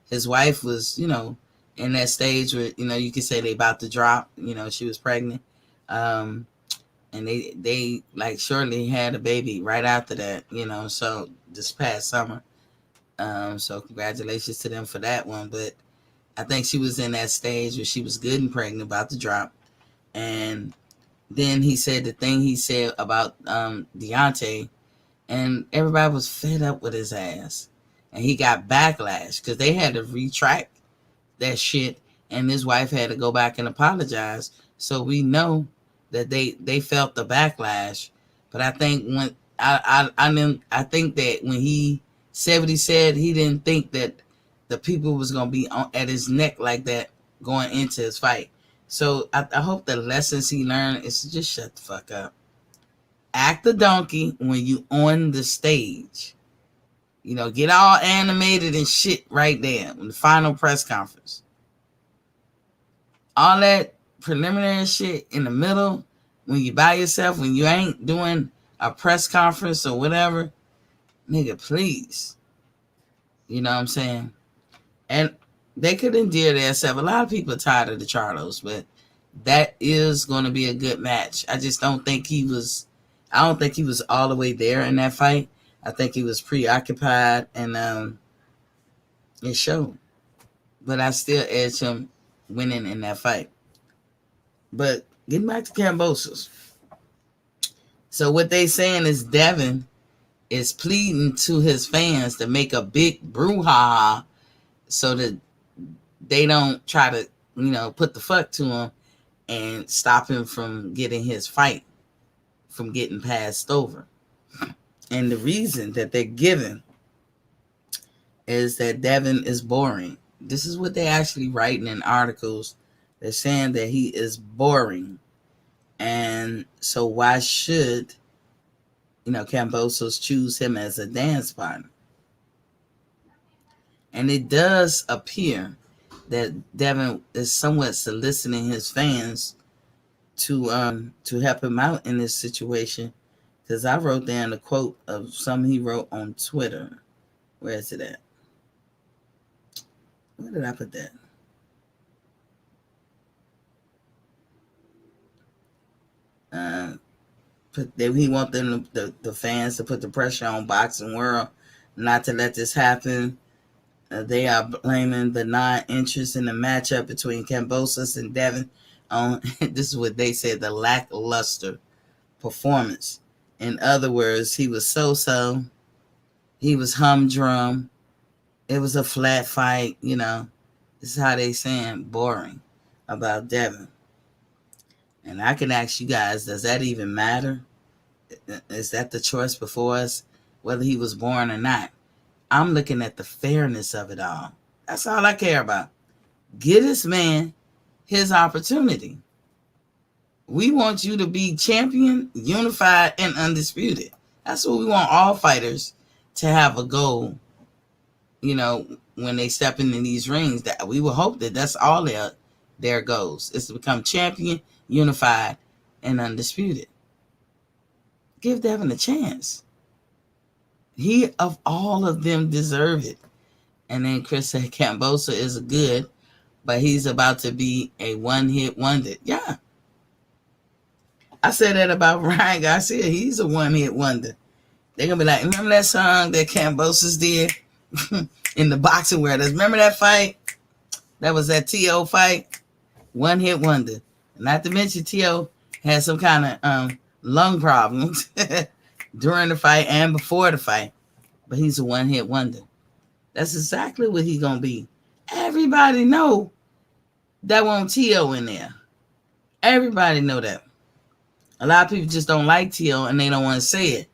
His wife was, in that stage where you could say they about to drop. She was pregnant. And they like shortly had a baby right after that, so this past summer. So congratulations to them for that one. But I think she was in that stage where she was good and pregnant, about to drop. And then he said the thing he said about Deontay, and everybody was fed up with his ass. And he got backlash because they had to retract that shit, and his wife had to go back and apologize. So we know that they felt the backlash. But I think I think that when he said what he said, he didn't think that the people was gonna be at his neck like that going into his fight. So I hope the lessons he learned is to just shut the fuck up. Act the donkey when you on the stage. Get all animated and shit right there in the final press conference. All that preliminary shit in the middle, when you by yourself, when you ain't doing a press conference or whatever, nigga, please. You know what I'm saying? And they could endear themselves. A lot of people are tired of the Charlos, but that is going to be a good match. I just don't think he was. I don't think he was all the way there in that fight. I think he was preoccupied, and it showed. But I still edge him winning in that fight. But getting back to Kambosos. So what they saying is Devin is pleading to his fans to make a big brouhaha so that they don't try to, put the fuck to him and stop him from getting his fight, from getting passed over. And the reason that they're giving is that Devin is boring. This is what they're actually writing in articles. They're saying that he is boring. And so why should, Kambosos choose him as a dance partner? And it does appear that Devin is somewhat soliciting his fans to help him out in this situation. Because I wrote down a quote of something he wrote on Twitter. Where is it at? Where did I put that? He want them, the fans, to put the pressure on Boxing World not to let this happen. They are blaming the non-interest in the matchup between Kambosos and Devin on, this is what they said, the lackluster performance. In other words, he was so-so. He was humdrum. It was a flat fight, This is how they saying boring about Devin. And I can ask you guys, does that even matter? Is that the choice before us, whether he was born or not? I'm looking at the fairness of it all. That's all I care about. Give this man his opportunity. We want you to be champion, unified, and undisputed. That's what we want all fighters to have a goal, when they step into these rings. That we will hope that that's all their goals, is to become champion, unified, and undisputed. Give Devin a chance. He, of all of them, deserve it. And then Chris said Kambosos is good, but he's about to be a one-hit wonder. Yeah. I said that about Ryan Garcia. He's a one-hit wonder. They're going to be like, remember that song that Kambosos did in the boxing world? Remember that fight? That was that T.O. fight? One-hit wonder. Not to mention T.O. had some kind of lung problems during the fight and before the fight. But he's a one-hit wonder. That's exactly what he's going to be. Everybody know that won't T.O. in there. Everybody know that. A lot of people just don't like T.O. and they don't want to say it.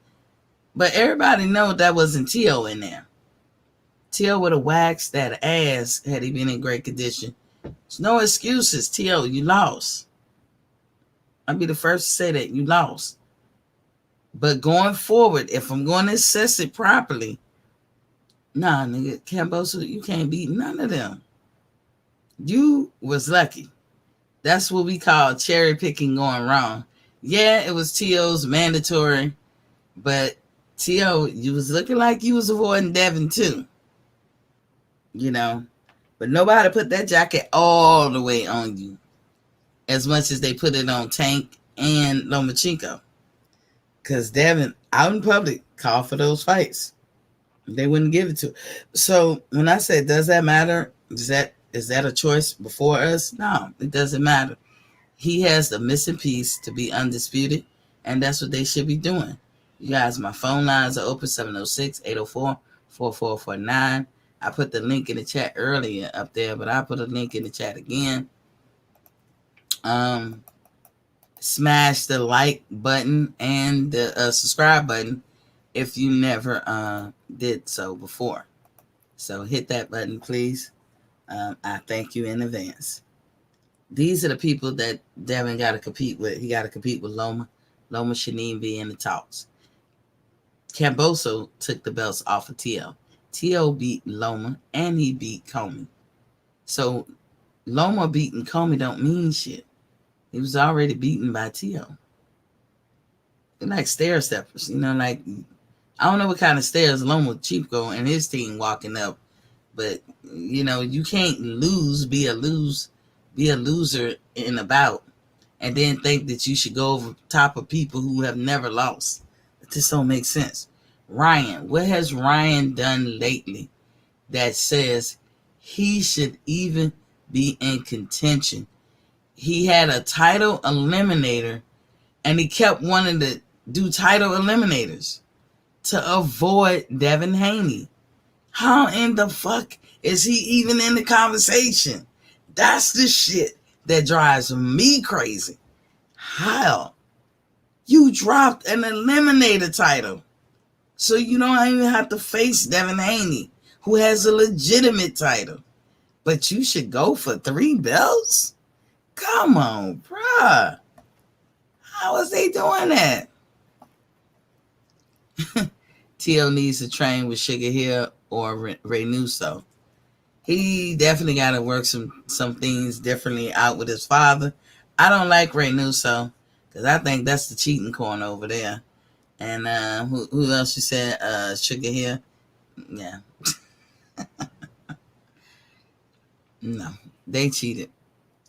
But everybody know that wasn't T.O. in there. T.O. would have waxed that ass had he been in great condition. There's no excuses, T.O. You lost. I'll be the first to say that. You lost. But going forward, if I'm going to assess it properly, nah, nigga, Kambosos, you can't beat none of them. You was lucky. That's what we call cherry picking going wrong. Yeah, it was T.O.'s mandatory, but T.O., you was looking like you was avoiding Devin too. But nobody put that jacket all the way on you as much as they put it on Tank and Lomachenko. Because Devin, out in public, called for those fights. They wouldn't give it to. So when I said, does that matter? Is that a choice before us? No, it doesn't matter. He has the missing piece to be undisputed, and that's what they should be doing. You guys, my phone lines are open, 706-804-4449. I put the link in the chat earlier up there, but I put a link in the chat again. Smash the like button and the subscribe button if you never did so before. So hit that button, please. I thank you in advance. These are the people that Devin got to compete with. He got to compete with Loma. Loma shouldn't even be in the talks. Kambosos took the belts off of T.O. T.O. beat Loma and he beat Comey. So Loma beating Comey don't mean shit. He was already beaten by T.O. They're like stair steppers, like I don't know what kind of stairs Loma Chico and his team walking up, but you can't be a loser in a bout and then think that you should go over top of people who have never lost. It just don't make sense. Ryan, what has Ryan done lately that says he should even be in contention? He had a title eliminator and he kept wanting to do title eliminators to avoid Devin Haney. How in the fuck is he even in the conversation? That's the shit that drives me crazy. How? You dropped an eliminator title, so you don't even have to face Devin Haney, who has a legitimate title. But you should go for 3 belts? Come on, bruh. How is they doing that? T.O. needs to train with Sugar Hill or Reynuso. He definitely got to work some things differently out with his father. I don't like Reynuso because I think that's the cheating corner over there. And who else you said? Sugar Hill? Yeah. No, they cheated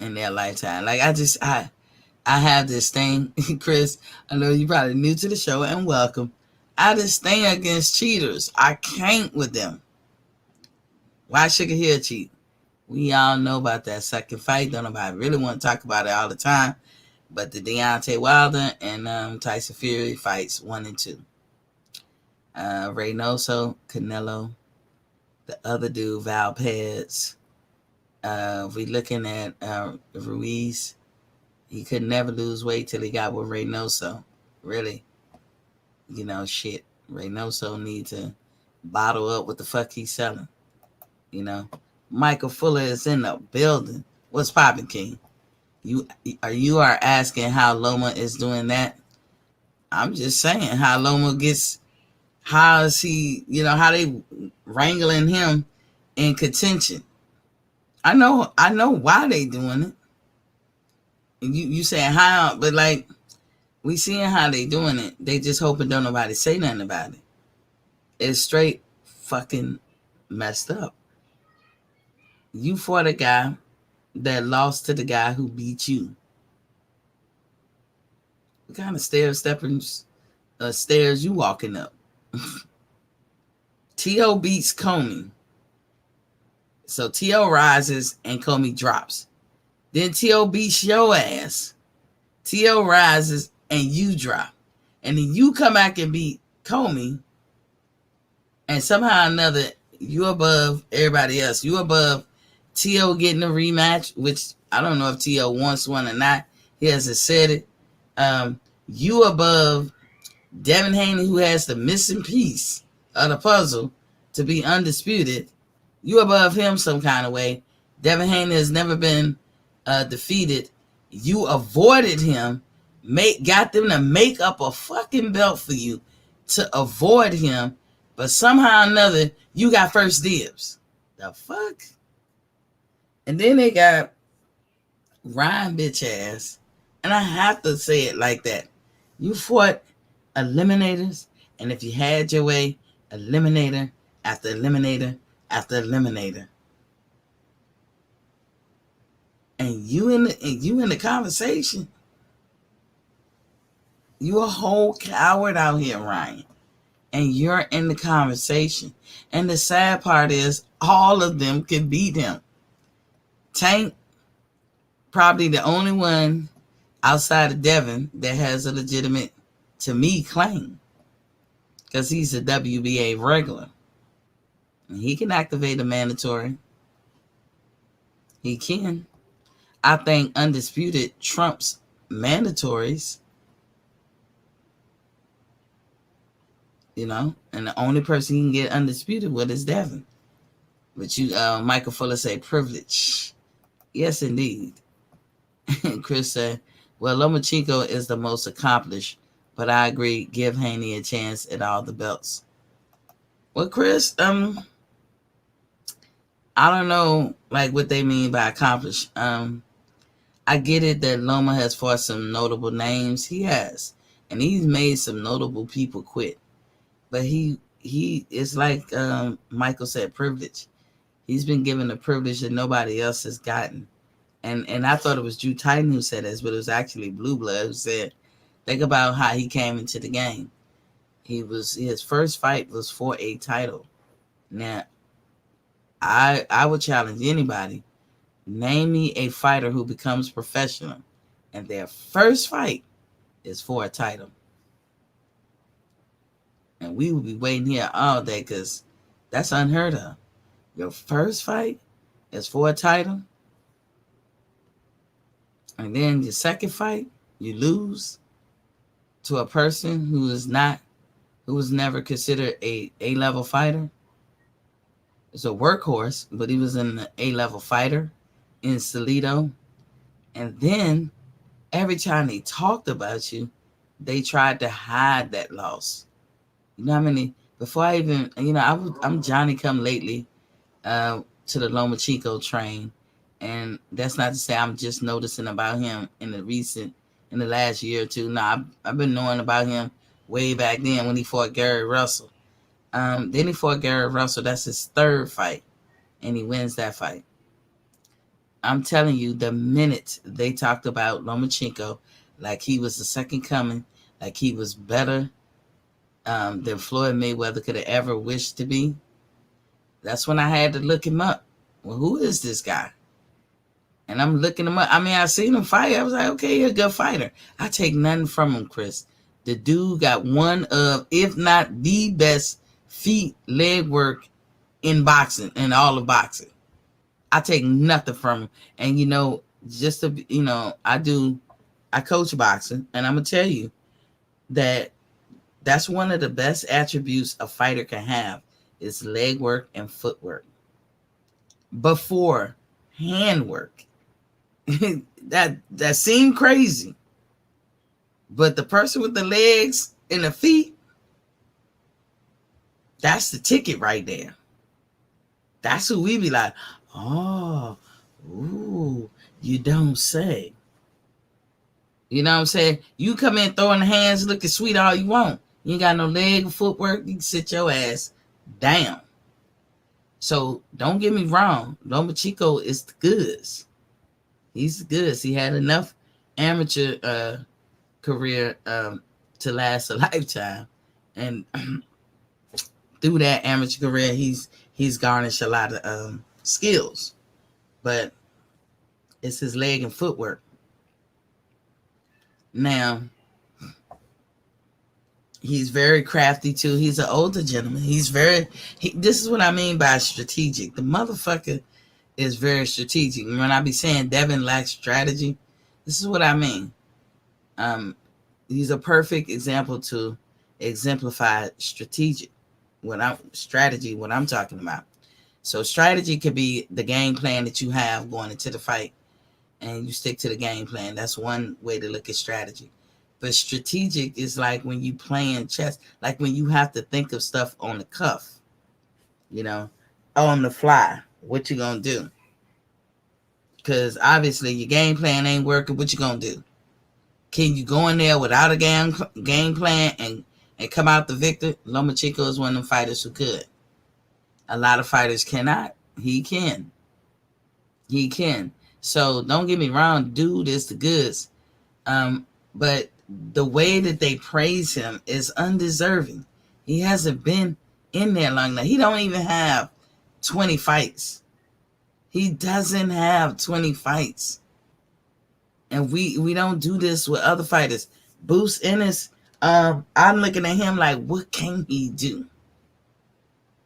in their lifetime. Like I have this thing, Chris. I know you're probably new to the show and welcome. I just thing against cheaters. I can't with them. Why Sugar Hill cheat? We all know about that second fight. Don't nobody really want to talk about it all the time. But the Deontay Wilder and Tyson Fury fights 1 and 2. Reynoso, Canelo, the other dude, Valpez. We looking at Ruiz. He could never lose weight till he got with Reynoso. Really. Shit. Reynoso need to bottle up what the fuck he's selling. Michael Fuller is in the building. What's poppin', King? You are asking how Loma is doing that? I'm just saying how Loma gets. How is he? How they wrangling him in contention? I know why they doing it. You saying how? But like we seeing how they doing it. They just hoping don't nobody say nothing about it. It's straight fucking messed up. You fought a guy that lost to the guy who beat you. What kind of stairs you walking up? T.O. beats Comey. So T.O. rises and Comey drops. Then T.O. beats your ass. T.O. rises and you drop. And then you come back and beat Comey. And somehow or another, you're above everybody else. You're above T.O. getting a rematch, which I don't know if T.O. wants one or not. He hasn't said it. You above Devin Haney, who has the missing piece of the puzzle to be undisputed. You above him some kind of way. Devin Haney has never been defeated. You avoided him, got them to make up a fucking belt for you to avoid him, but somehow or another, you got first dibs. The fuck? And then they got Ryan bitch ass, and I have to say it like that. You fought eliminators, and if you had your way, eliminator after eliminator after eliminator. And you in the conversation. You a whole coward out here, Ryan. And you're in the conversation. And the sad part is all of them can beat him. Tank, probably the only one outside of Devin that has a legitimate, to me, claim. Because he's a WBA regular. And he can activate a mandatory. He can. I think undisputed trumps mandatories. And the only person you can get undisputed with is Devin. But Michael Fuller say privilege. Yes, indeed. And Chris said, well, Lomachenko is the most accomplished, but I agree, give Haney a chance at all the belts. Well, Chris, I don't know like what they mean by accomplish. I get it that Loma has fought some notable names. He has, and he's made some notable people quit. But he is like Michael said, privilege. He's been given a privilege that nobody else has gotten. And I thought it was Drew Titan who said this, but it was actually Blue Blood who said, think about how he came into the game. His first fight was for a title. Now, I would challenge anybody. Name me a fighter who becomes professional and their first fight is for a title. And we will be waiting here all day because that's unheard of. Your first fight is for a title. And then your second fight, you lose to a person who was never considered a A-level fighter. It's a workhorse, but he was an A-level fighter in Toledo. And then every time they talked about you, they tried to hide that loss. You know how many? Before I even, I'm Johnny come lately to the Loma Chico train. And that's not to say I'm just noticing about him in the last year or two. No, I've been knowing about him way back then when he fought Gary Russell. Then he fought Gary Russell. That's his third fight. And he wins that fight. I'm telling you, the minute they talked about Lomachenko like he was the second coming, like he was better than Floyd Mayweather could have ever wished to be, that's when I had to look him up. Well, who is this guy? And I'm looking him up. I mean, I seen him fight. I was like, okay, he's a good fighter. I take nothing from him, Chris. The dude got one of, if not the best feet, leg work in boxing, in all of boxing. I take nothing from him. And, just to, I coach boxing. And I'm going to tell you that that's one of the best attributes a fighter can have is leg work and footwork. Before hand work. that seemed crazy. But the person with the legs and the feet, that's the ticket right there. That's who we be like, oh, ooh, you don't say. You know what I'm saying? You come in throwing the hands looking sweet all you want. You ain't got no leg or footwork. You can sit your ass down. So don't get me wrong. Lomachenko is the goods. He's the goods. He had enough amateur career to last a lifetime. And through that amateur career, he's garnished a lot of skills. But it's his leg and footwork. Now, he's very crafty too. He's an older gentleman. This is what I mean by strategic. The motherfucker is very strategic. When I be saying Devin lacks strategy, this is what I mean. He's a perfect example to exemplify strategic. What I'm talking about. So strategy could be the game plan that you have going into the fight, and you stick to the game plan. That's one way to look at strategy. But strategic is like when you playing chess, like when you have to think of stuff on the cuff, on the fly. What you gonna do? Because obviously your game plan ain't working. What you gonna do? Can you go in there without a game plan and come out the victor? Lomachenko is one of them fighters who could. A lot of fighters cannot. He can. So don't get me wrong, dude is the goods. But the way that they praise him is undeserving. He hasn't been in there long enough. He don't even have 20 fights. He doesn't have 20 fights. And we don't do this with other fighters. Bruce Ennis, I'm looking at him like, what can he do?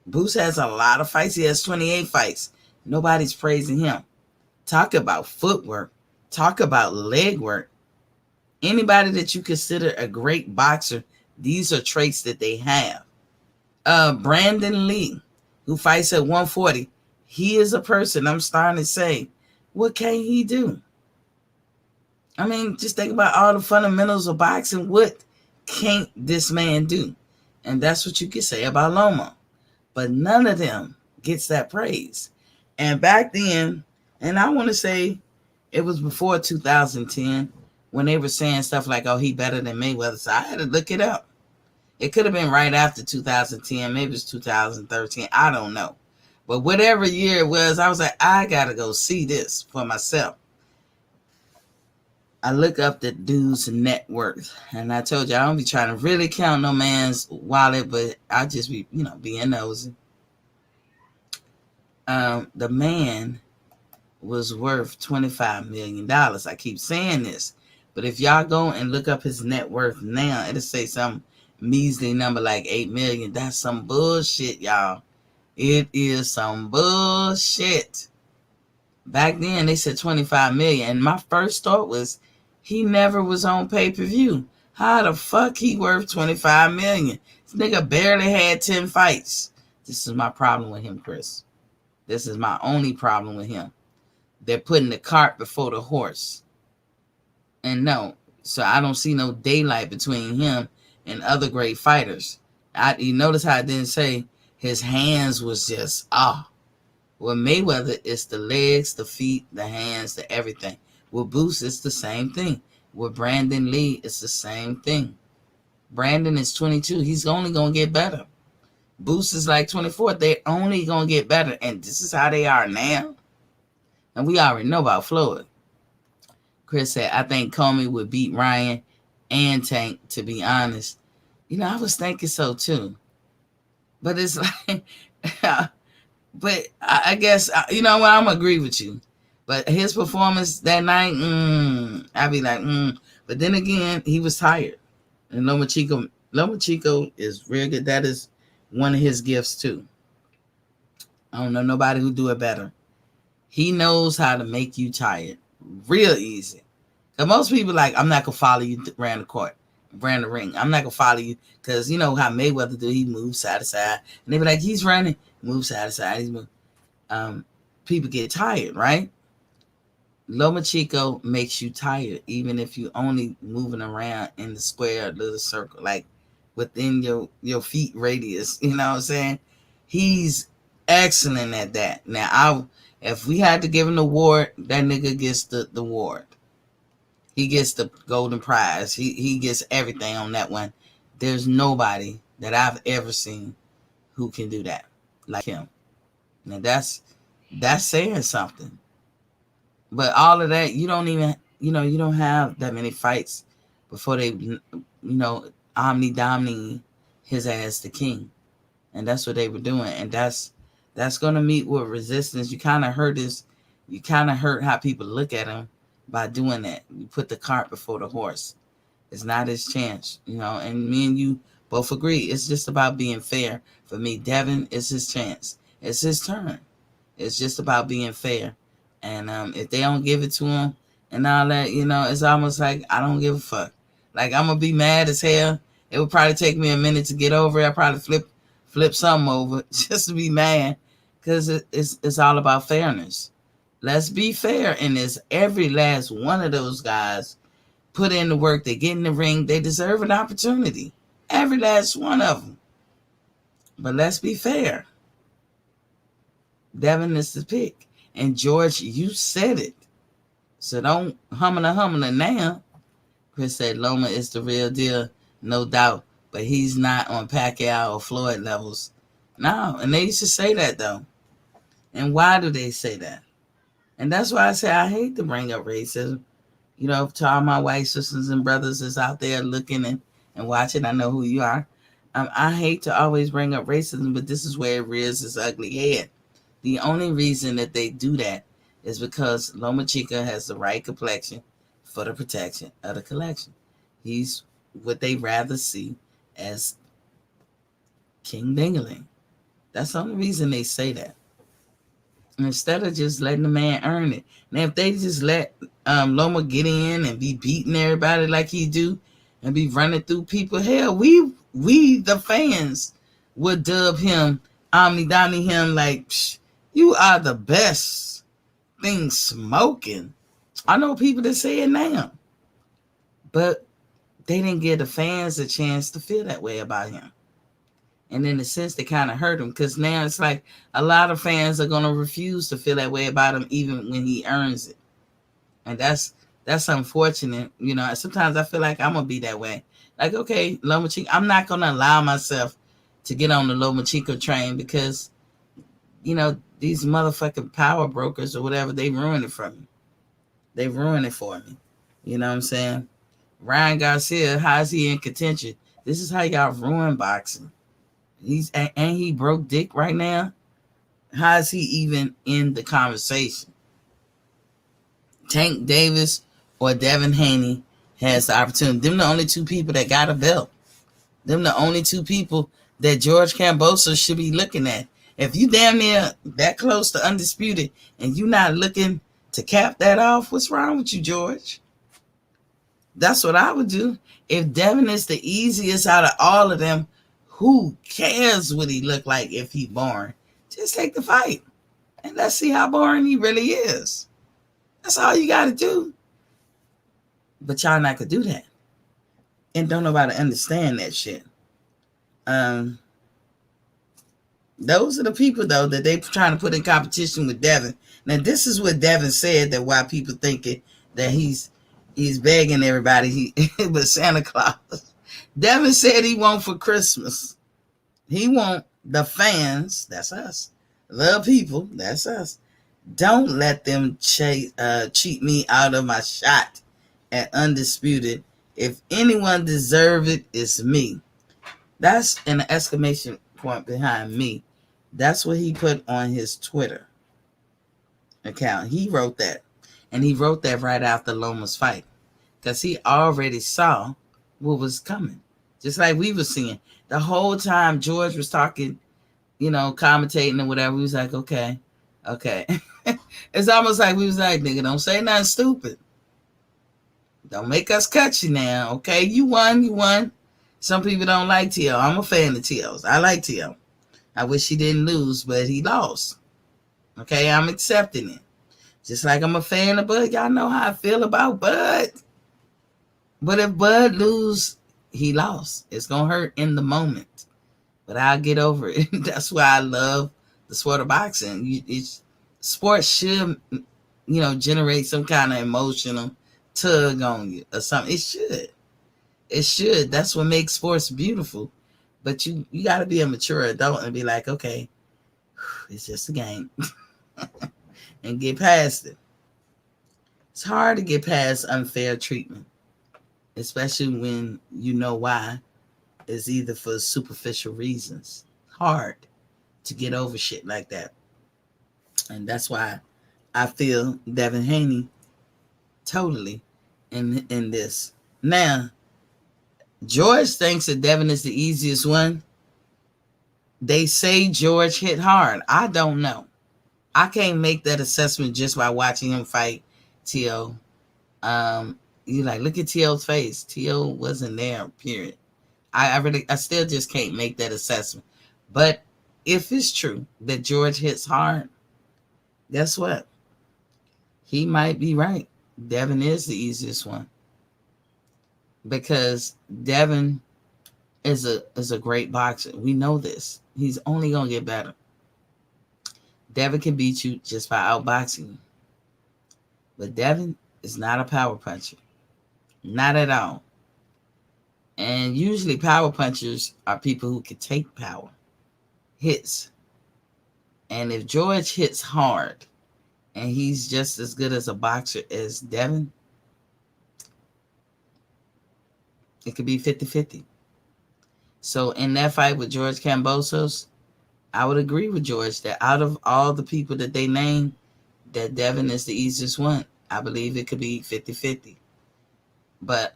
Bruce has a lot of fights. He has 28 fights. Nobody's praising him. Talk about footwork. Talk about leg work. Anybody that you consider a great boxer, these are traits that they have. Brandon Lee, who fights at 140, he is a person I'm starting to say, what can he do? I mean, just think about all the fundamentals of boxing. What can't this man do? And that's what you can say about Loma. But none of them gets that praise. And back then, and I want to say it was before 2010 when they were saying stuff like, "Oh, he better than Mayweather." So I had to look it up. It could have been right after 2010, maybe it's 2013. I don't know, but whatever year it was, I was like, I gotta go see this for myself. I look up the dude's net worth, and I told you I don't be trying to really count no man's wallet, but I just be, being nosy. The man was worth $25 million. I keep saying this, but if y'all go and look up his net worth now, it'll say some measly number like 8 million. That's some bullshit, y'all. It is some bullshit. Back then they said 25 million, and my first thought was he never was on pay-per-view. How the fuck he worth 25 million? This nigga barely had 10 fights. This is my problem with him, Chris. This is my only problem with him. They're putting the cart before the horse. And no, so I don't see no daylight between him and other great fighters. You notice how I didn't say his hands was just, With Mayweather, it's the legs, the feet, the hands, the everything. With Boots, it's the same thing. With Brandon Lee, it's the same thing. Brandon is 22. He's only going to get better. Boots is like 24. They're only going to get better. And this is how they are now. And we already know about Floyd. Chris said, I think Comey would beat Ryan and Tank, to be honest. I was thinking so too. But it's like, but I guess, I'm going to agree with you. But his performance that night, I'd be like, But then again, he was tired. And Lomachenko is real good. That is one of his gifts too. I don't know nobody who do it better. He knows how to make you tired real easy. Because most people like, I'm not going to follow you around the ring. I'm not going to follow you because you know how Mayweather do. He moves side to side. And they be like, he's running. Move side to side. He's moving. People get tired, right? Lomachenko makes you tired even if you only moving around in the square little circle, like within your feet radius. You know what I'm saying? He's excellent at that. Now, if we had to give him the award, that nigga gets the award. He gets the golden prize. He gets everything on that one. There's nobody that I've ever seen who can do that like him. Now that's saying something. But all of that, you don't even, you don't have that many fights before they, omni-domini his ass the king. And that's what they were doing. And that's going to meet with resistance. You kind of hurt how people look at him by doing that. You put the cart before the horse. It's not his chance, and me and you both agree. It's just about being fair. For me, Devin, it's his chance. It's his turn. It's just about being fair. And if they don't give it to him and all that, it's almost like I don't give a fuck. Like, I'm going to be mad as hell. It would probably take me a minute to get over it. I'll probably flip something over just to be mad because it's all about fairness. Let's be fair in this. Every last one of those guys put in the work. They get in the ring. They deserve an opportunity. Every last one of them. But let's be fair. Devin is the pick. And George, you said it. So don't humana now. Chris said Loma is the real deal, no doubt. But he's not on Pacquiao or Floyd levels. No, and they used to say that though. And why do they say that? And that's why I say I hate to bring up racism. To all my white sisters and brothers that's out there looking and watching, I know who you are. I hate to always bring up racism, but this is where it rears its ugly head. The only reason that they do that is because Lomachenko has the right complexion for the protection of the collection. He's what they rather see as King Dingaling. That's the only reason they say that. Instead of just letting the man earn it. Now, if they just let Loma get in and be beating everybody like he do and be running through people, hell, we the fans would dub him, omni-domini him like, psh, you are the best thing smoking. I know people that say it now. But they didn't give the fans a chance to feel that way about him. And in a sense, they kind of hurt him because now it's like a lot of fans are going to refuse to feel that way about him even when he earns it. And that's unfortunate. You know, sometimes I feel like I'm going to be that way. Like, okay, Lomachenko, I'm not going to allow myself to get on the Lomachenko train because, you know, these motherfucking power brokers or whatever, they ruined it for me. They ruined it for me. You know what I'm saying? Ryan Garcia, how is he in contention? This is how y'all ruin boxing. And he broke dick right now. How is he even in the conversation? Tank Davis or Devin Haney has the opportunity. Them the only two people that got a belt. Them the only two people that George Kambosos should be looking at. If you damn near that close to undisputed and you not looking to cap that off, what's wrong with you, George? That's what I would do. If Devin is the easiest out of all of them, who cares what he look like if he boring? Just take the fight and let's see how boring he really is. That's all you got to do. But y'all not gonna do that, and don't nobody understand that shit. Those are the people though that they trying to put in competition with Devin. Now this is what Devin said that why people thinking that he's begging everybody he was Santa Claus. Devin said he want for Christmas. He want the fans, that's us. The people, that's us. Don't let them cheat me out of my shot at undisputed. If anyone deserve it, it's me. That's an exclamation point behind me. That's what he put on his Twitter account. He wrote that. And he wrote that right after Loma's fight. Because he already saw what was coming. Just like we were seeing. The whole time George was talking, you know, commentating and whatever, we was like, okay. It's almost like we was like, nigga, don't say nothing stupid. Don't make us cut you now, okay? You won. Some people don't like T.O. I'm a fan of T.O.'s. I like T.O. I wish he didn't lose, but he lost. Okay, I'm accepting it. Just like I'm a fan of Bud. Y'all know how I feel about Bud. But if Bud lose, he lost. It's going to hurt in the moment. But I'll get over it. That's why I love the sport of boxing. Sports should, you know, generate some kind of emotional tug on you or something. It should. That's what makes sports beautiful. But you got to be a mature adult and be like, okay, it's just a game. And get past it. It's hard to get past unfair treatment, especially when you know why. It's either for superficial reasons. Hard to get over shit like that. And that's why I feel Devin Haney totally in this. Now, George thinks that Devin is the easiest one. They say George hit hard. I don't know. I can't make that assessment just by watching him fight T.O. You like, look at T.O.'s face. T.O. wasn't there, period. I still just can't make that assessment. But if it's true that George hits hard, guess what? He might be right. Devin is the easiest one. Because Devin is a great boxer. We know this. He's only going to get better. Devin can beat you just by outboxing you. But Devin is not a power puncher. Not at all. And usually power punchers are people who can take power. Hits. And if George hits hard and he's just as good as a boxer as Devin, it could be 50-50. So in that fight with George Kambosos, I would agree with George that out of all the people that they named, that Devin is the easiest one. I believe it could be 50-50. But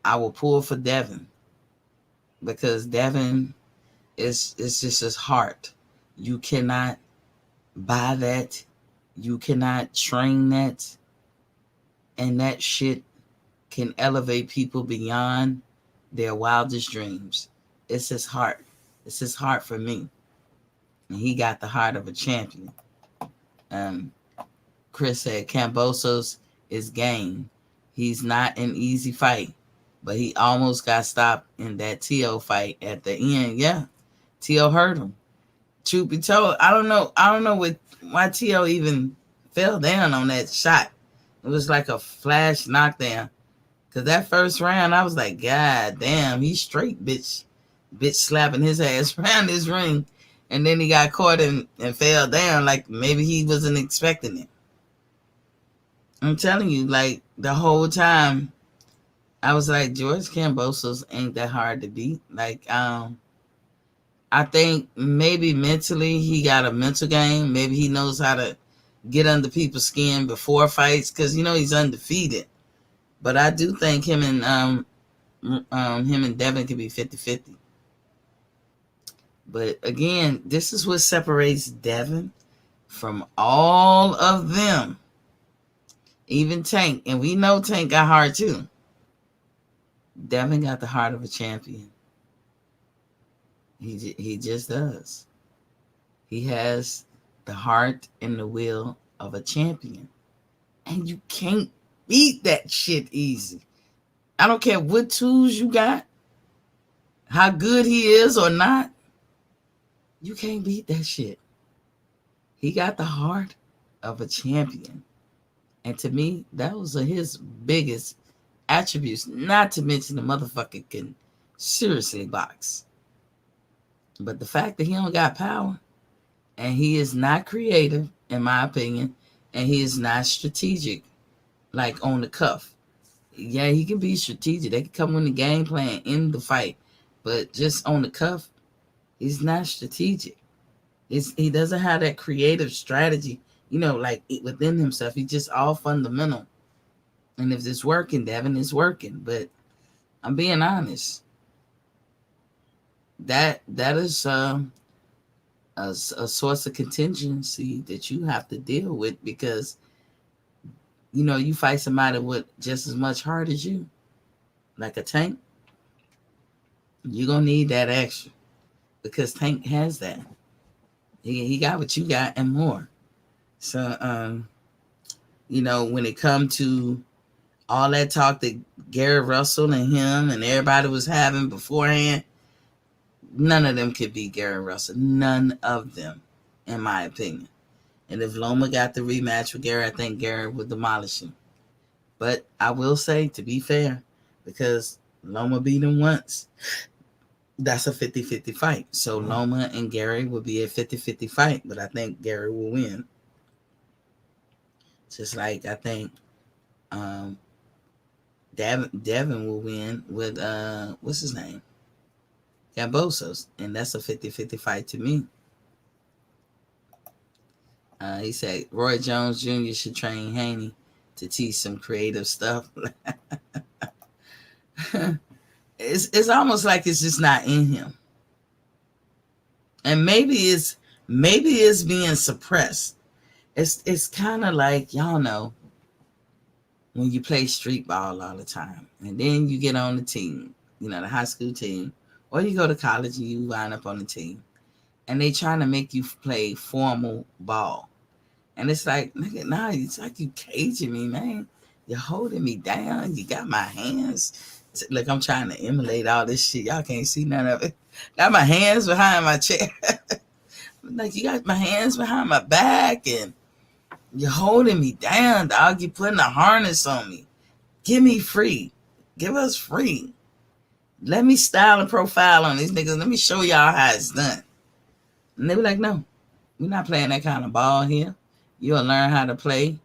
I will pull for Devin because Devin is just his heart. You cannot buy that. You cannot train that. And that shit can elevate people beyond their wildest dreams. It's his heart. It's his heart for me. And he got the heart of a champion. Chris said Kambosos is game. He's not an easy fight, but he almost got stopped in that T.O. fight at the end. Yeah, T.O. hurt him. Truth be told, I don't know. Why T.O. even fell down on that shot. It was like a flash knockdown. Cause that first round, I was like, God damn, he's straight, bitch slapping his ass around his ring. And then he got caught and fell down like maybe he wasn't expecting it. I'm telling you, like the whole time, I was like, George Kambosos ain't that hard to beat. Like, I think maybe mentally he got a mental game. Maybe he knows how to get under people's skin before fights because he's undefeated. But I do think him and Devin could be 50-50. But again, this is what separates Devin from all of them, even Tank. And we know Tank got heart too. Devin got the heart of a champion. He just does. He has the heart and the will of a champion. And you can't beat that shit easy. I don't care what tools you got, how good he is or not. You can't beat that shit. He got the heart of a champion. And to me, that was his biggest attributes. Not to mention the motherfucker can seriously box. But the fact that he don't got power and he is not creative, in my opinion, and he is not strategic, like on the cuff. Yeah, he can be strategic. They can come in the game plan in the fight. But just on the cuff, he's not strategic. He doesn't have that creative strategy, like within himself. He's just all fundamental. And if it's working, Devin, it's working. But I'm being honest. That is a source of contingency that you have to deal with because, you fight somebody with just as much heart as you, like a Tank. You're going to need that extra because Tank has that. He got what you got and more. So, when it come to all that talk that Gary Russell and him and everybody was having beforehand, none of them could beat Gary Russell. None of them, in my opinion. And if Loma got the rematch with Gary, I think Gary would demolish him. But I will say, to be fair, because Loma beat him once, that's a 50-50 fight. So Loma and Gary will be a 50-50 fight, but I think Gary will win. Just like I think Devin will win with, what's his name? Kambosos. And that's a 50-50 fight to me. He said Roy Jones Jr. should train Haney to teach some creative stuff. It's almost like it's just not in him. And maybe it's being suppressed. It's kind of like, y'all know, when you play street ball all the time and then you get on the team, the high school team, or you go to college and you wind up on the team and they trying to make you play formal ball. And it's like, nigga, nah, it's like you caging me, man. You're holding me down. You got my hands. Look, I'm trying to emulate all this shit. Y'all can't see none of it. Got my hands behind my chair. Like, you got my hands behind my back and you're holding me down, dog. You putting a harness on me. Give me free. Give us free. Let me style and profile on these niggas. Let me show y'all how it's done. And they be like, no, we're not playing that kind of ball here. You'll learn how to play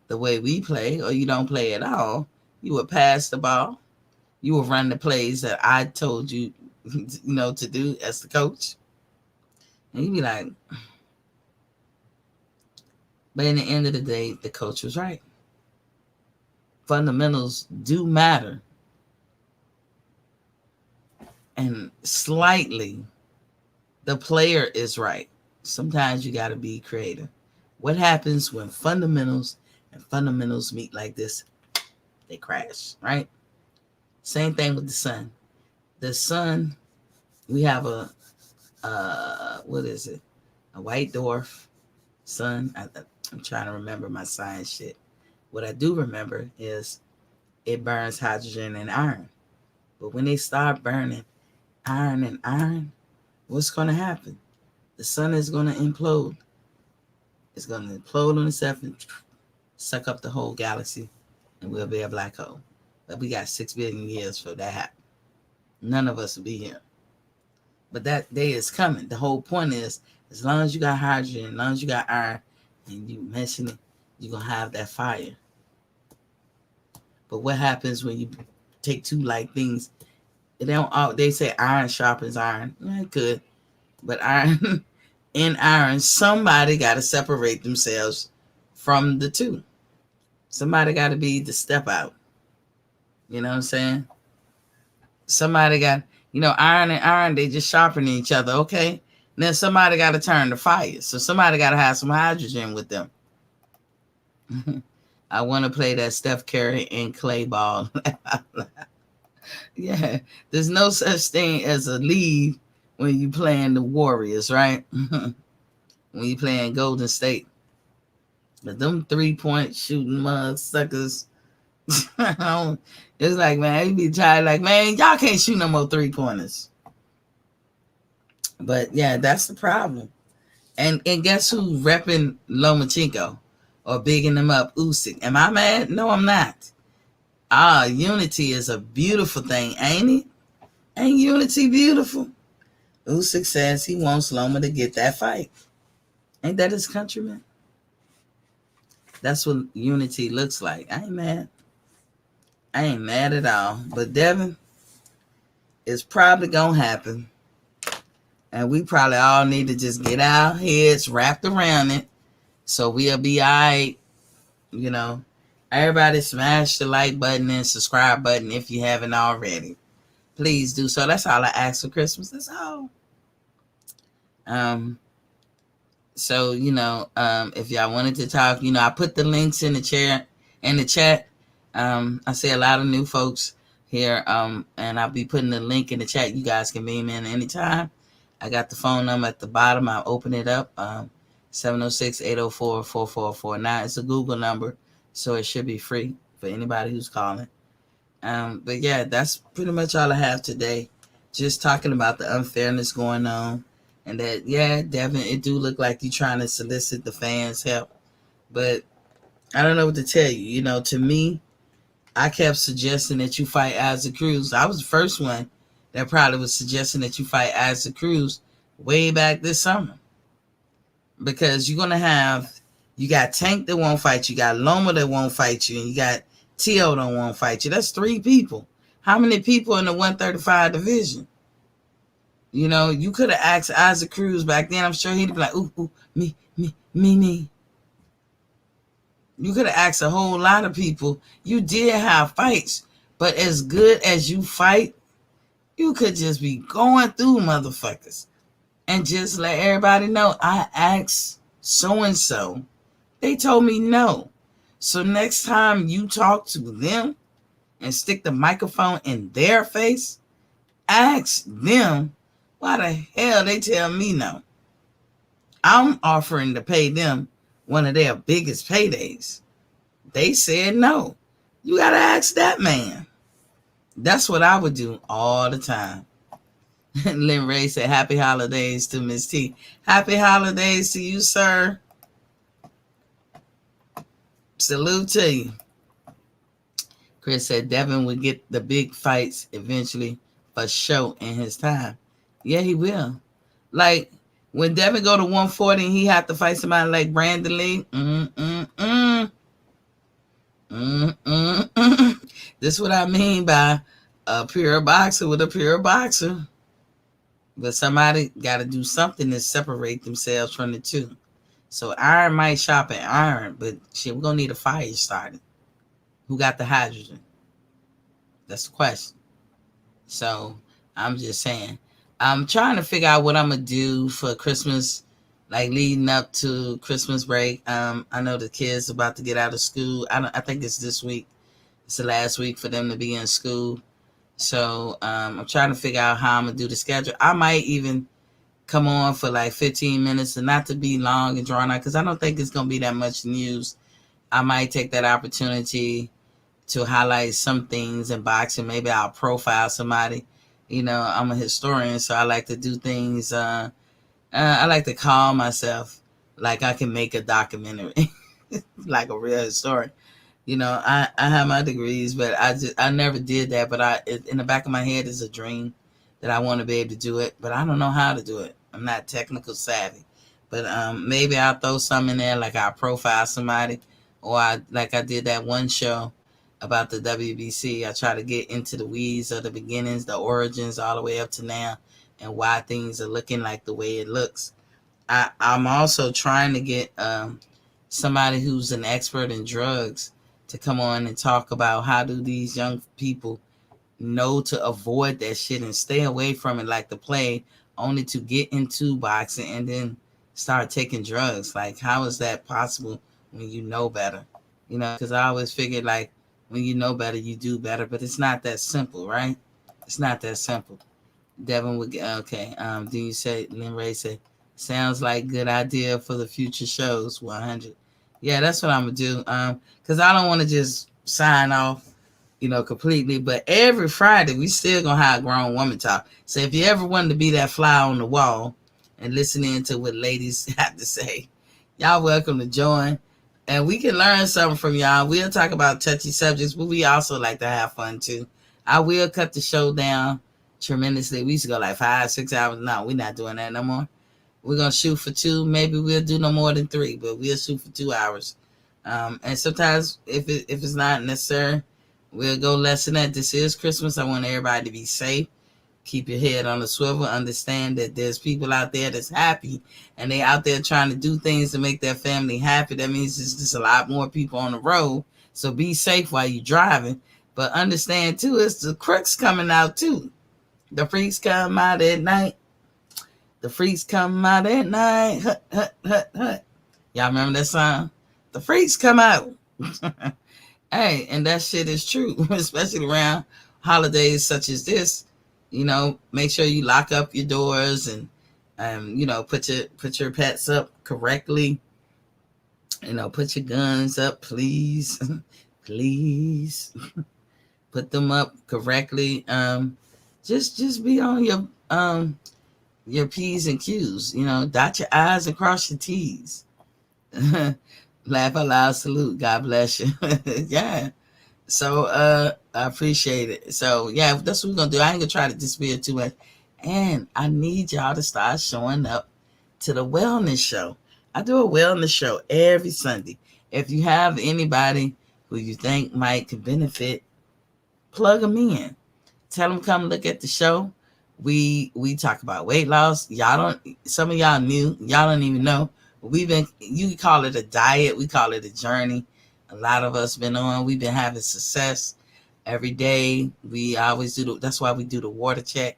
the way we play, or you don't play at all. You will pass the ball. You will run the plays that I told you, to do as the coach. And you be like, but in the end of the day, the coach was right. Fundamentals do matter. And slightly, the player is right. Sometimes you got to be creative. What happens when fundamentals and fundamentals meet like this? They crash, right? Same thing with the sun. The sun, we have a what is it? A white dwarf sun. I'm trying to remember my science shit. What I do remember is it burns hydrogen and iron. But when they start burning iron and iron, what's going to happen? The sun is going to implode. It's going to implode on itself and suck up the whole galaxy, and we'll be a black hole. But we got 6 billion years for that happen. None of us will be here. But that day is coming. The whole point is, as long as you got hydrogen, as long as you got iron, and you mention it, you're going to have that fire. But what happens when you take two like things? They say iron sharpens iron. Yeah, it could. But iron and iron, somebody got to separate themselves from the two. Somebody got to be the step out. You know what I'm saying? Somebody got, iron and iron, they just sharpen each other, okay? And then somebody got to turn the fire. So somebody got to have some hydrogen with them. I want to play that Steph Curry and Clay ball. Yeah, there's no such thing as a lead when you playing the Warriors, right? When you playing Golden State. But them 3-point shooting mug suckers, it's like, man, you be tired, like, man, y'all can't shoot no more 3-pointers. But yeah, that's the problem. And guess who's repping Lomachenko or bigging him up? Usyk. Am I mad? No, I'm not. Unity is a beautiful thing, ain't it? Ain't unity beautiful? Usyk says he wants Loma to get that fight. Ain't that his countryman? That's what unity looks like. I ain't mad. I ain't mad at all. But Devin, it's probably gonna happen. And we probably all need to just get our heads wrapped around it so we'll be all right. Everybody smash the like button and subscribe button if you haven't already. Please do so. That's all I ask for Christmas. That's all. So, if y'all wanted to talk, I put the links in the chat. I see a lot of new folks here. And I'll be putting the link in the chat. You guys can beam in anytime. I got the phone number at the bottom. I'll open it up. 706-804-4449. It's a Google number, so it should be free for anybody who's calling. But yeah, that's pretty much all I have today. Just talking about the unfairness going on. And that, yeah, Devin, it do look like you're trying to solicit the fans' help. But I don't know what to tell you. To me, I kept suggesting that you fight Isaac Cruz. I was the first one that probably was suggesting that you fight Isaac Cruz way back this summer. Because you're going to you got Tank that won't fight you, you got Loma that won't fight you, and you got Tio that won't fight you. That's 3 people. How many people in the 135 division? You could have asked Isaac Cruz back then. I'm sure he'd be like, ooh, me. You could have asked a whole lot of people. You did have fights, but as good as you fight, you could just be going through motherfuckers and just let everybody know, I asked so-and-so. They told me no. So next time you talk to them and stick the microphone in their face, ask them, why the hell they tell me no? I'm offering to pay them one of their biggest paydays. They said no. You got to ask that man. That's what I would do all the time. Lynn Ray said, happy holidays to Miss T. Happy holidays to you, sir. Salute to you. Chris said, Devin would get the big fights eventually for sure in his time. Yeah, he will. Like, when Devin go to 140 and he have to fight somebody like Brandon Lee, this is what I mean by a pure boxer with a pure boxer. But somebody got to do something to separate themselves from the two. So iron might sharpen iron, but shit, we're going to need a fire started. Who got the hydrogen? That's the question. So I'm just saying, I'm trying to figure out what I'm going to do for Christmas, like leading up to Christmas break. I know the kids are about to get out of school. I think it's this week. It's the last week for them to be in school. So I'm trying to figure out how I'm going to do the schedule. I might even come on for like 15 minutes and not to be long and drawn out because I don't think it's going to be that much news. I might take that opportunity to highlight some things in boxing. Maybe I'll profile somebody. I'm a historian, so I like to do things. I like to call myself like I can make a documentary, like a real historian. I have my degrees, but I never did that. But in the back of my head is a dream that I want to be able to do it, but I don't know how to do it. I'm not technical savvy, but maybe I'll throw something in there, like I'll profile somebody, or like I did that one show about the WBC. I try to get into the weeds of the beginnings, the origins, all the way up to now, and why things are looking like the way it looks. I'm also trying to get somebody who's an expert in drugs to come on and talk about how do these young people know to avoid that shit and stay away from it like the plague, only to get into boxing and then start taking drugs. Like, how is that possible when you know better? Because I always figured, like, when you know better, you do better, but it's not that simple, right? It's not that simple. Devin would get okay. Then you say Lynn Ray said, sounds like good idea for the future shows. 100. Yeah, that's what I'm gonna do. Because I don't want to just sign off, completely. But every Friday we still gonna have grown woman talk. So if you ever wanted to be that fly on the wall and listen in to what ladies have to say, y'all welcome to join. And we can learn something from y'all. We'll talk about touchy subjects, but we also like to have fun too. I will cut the show down tremendously. We used to go like 5-6 hours. No, we're not doing that no more. We're gonna shoot for 2. Maybe we'll do no more than 3, but we'll shoot for 2 hours. And sometimes if it's not necessary, we'll go less than that. This is Christmas. I want everybody to be safe. Keep your head on the swivel. Understand that there's people out there that's happy, and they out there trying to do things to make their family happy. That means there's just a lot more people on the road. So be safe while you're driving. But understand too, it's the crooks coming out too. The freaks come out at night. The freaks come out at night. Hut, hut, hut, hut. Y'all remember that song? The freaks come out. Hey, and that shit is true, especially around holidays such as this. Make sure you lock up your doors and, put your pets up correctly. Put your guns up, please, please. Put them up correctly. Just be on your P's and Q's. Dot your I's and cross your T's. Laugh out loud, salute. God bless you. Yeah. So I appreciate it. So yeah, that's what we're gonna do. I ain't gonna try to disappear too much. And I need y'all to start showing up to the wellness show. I do a wellness show every Sunday. If you have anybody who you think might could benefit, plug them in. Tell them come look at the show. We talk about weight loss. Some of y'all knew. Y'all don't even know. You can call it a diet. We call it a journey. A lot of us been on. We've been having success every day. We always do. That's why we do the water check.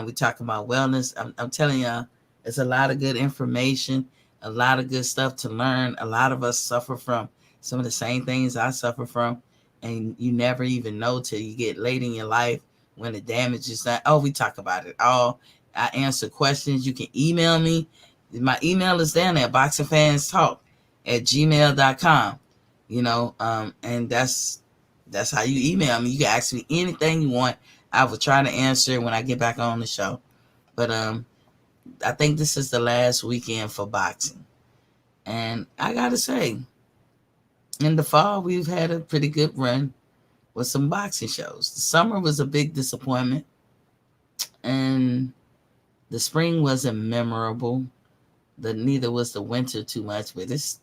We talk about wellness. I'm telling y'all, it's a lot of good information, a lot of good stuff to learn. A lot of us suffer from some of the same things I suffer from, and you never even know till you get late in your life when the damage is done. Oh, we talk about it all. I answer questions. You can email me. My email is down there, boxingfanstalk@gmail.com. And that's how you email me. You can ask me anything you want. I will try to answer when I get back on the show. But I think this is the last weekend for boxing. And I gotta say, in the fall, we've had a pretty good run with some boxing shows. The summer was a big disappointment, and the spring wasn't memorable. Neither was the winter too much, but it's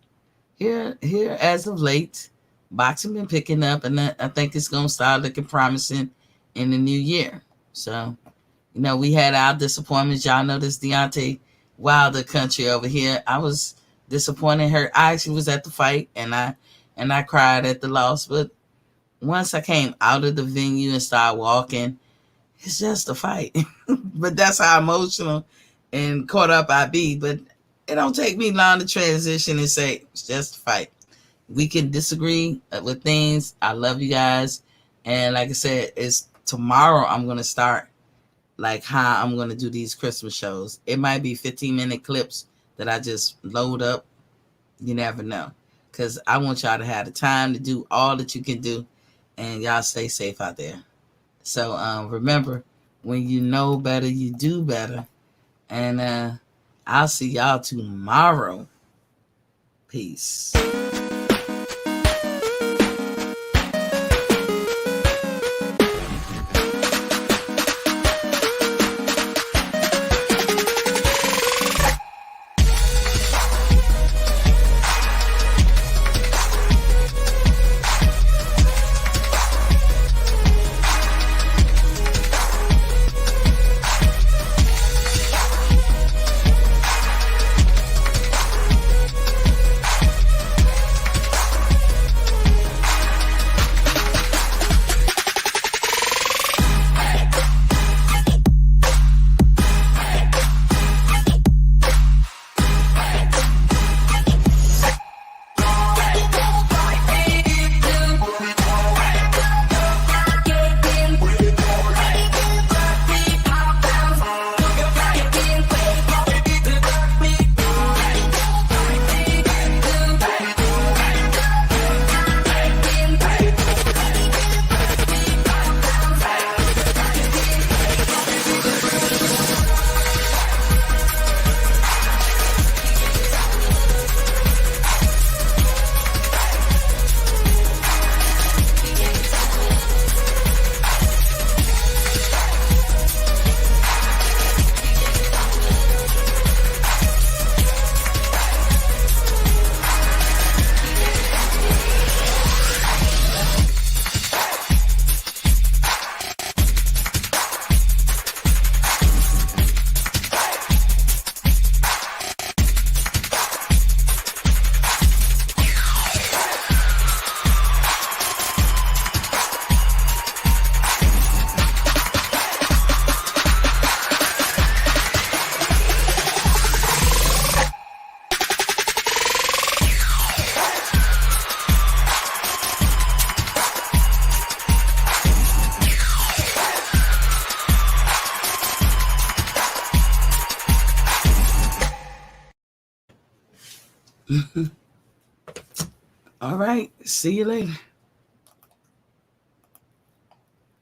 here as of late. Boxing been picking up, and I think it's gonna start looking promising in the new year. So, we had our disappointments. Y'all know this Deontay Wilder country over here. I was disappointed. I actually was at the fight, and I cried at the loss. But once I came out of the venue and started walking, it's just a fight. But that's how emotional and caught up I be. But it don't take me long to transition and say it's just a fight. We can disagree with things. I love you guys, and like I said, it's tomorrow. I'm gonna start like how I'm gonna do these Christmas shows. It might be 15-minute clips that I just load up. You never know, because I want y'all to have the time to do all that you can do, and y'all stay safe out there. So remember, When you know better, you do better. And I'll see y'all tomorrow. Peace. All right. See you later.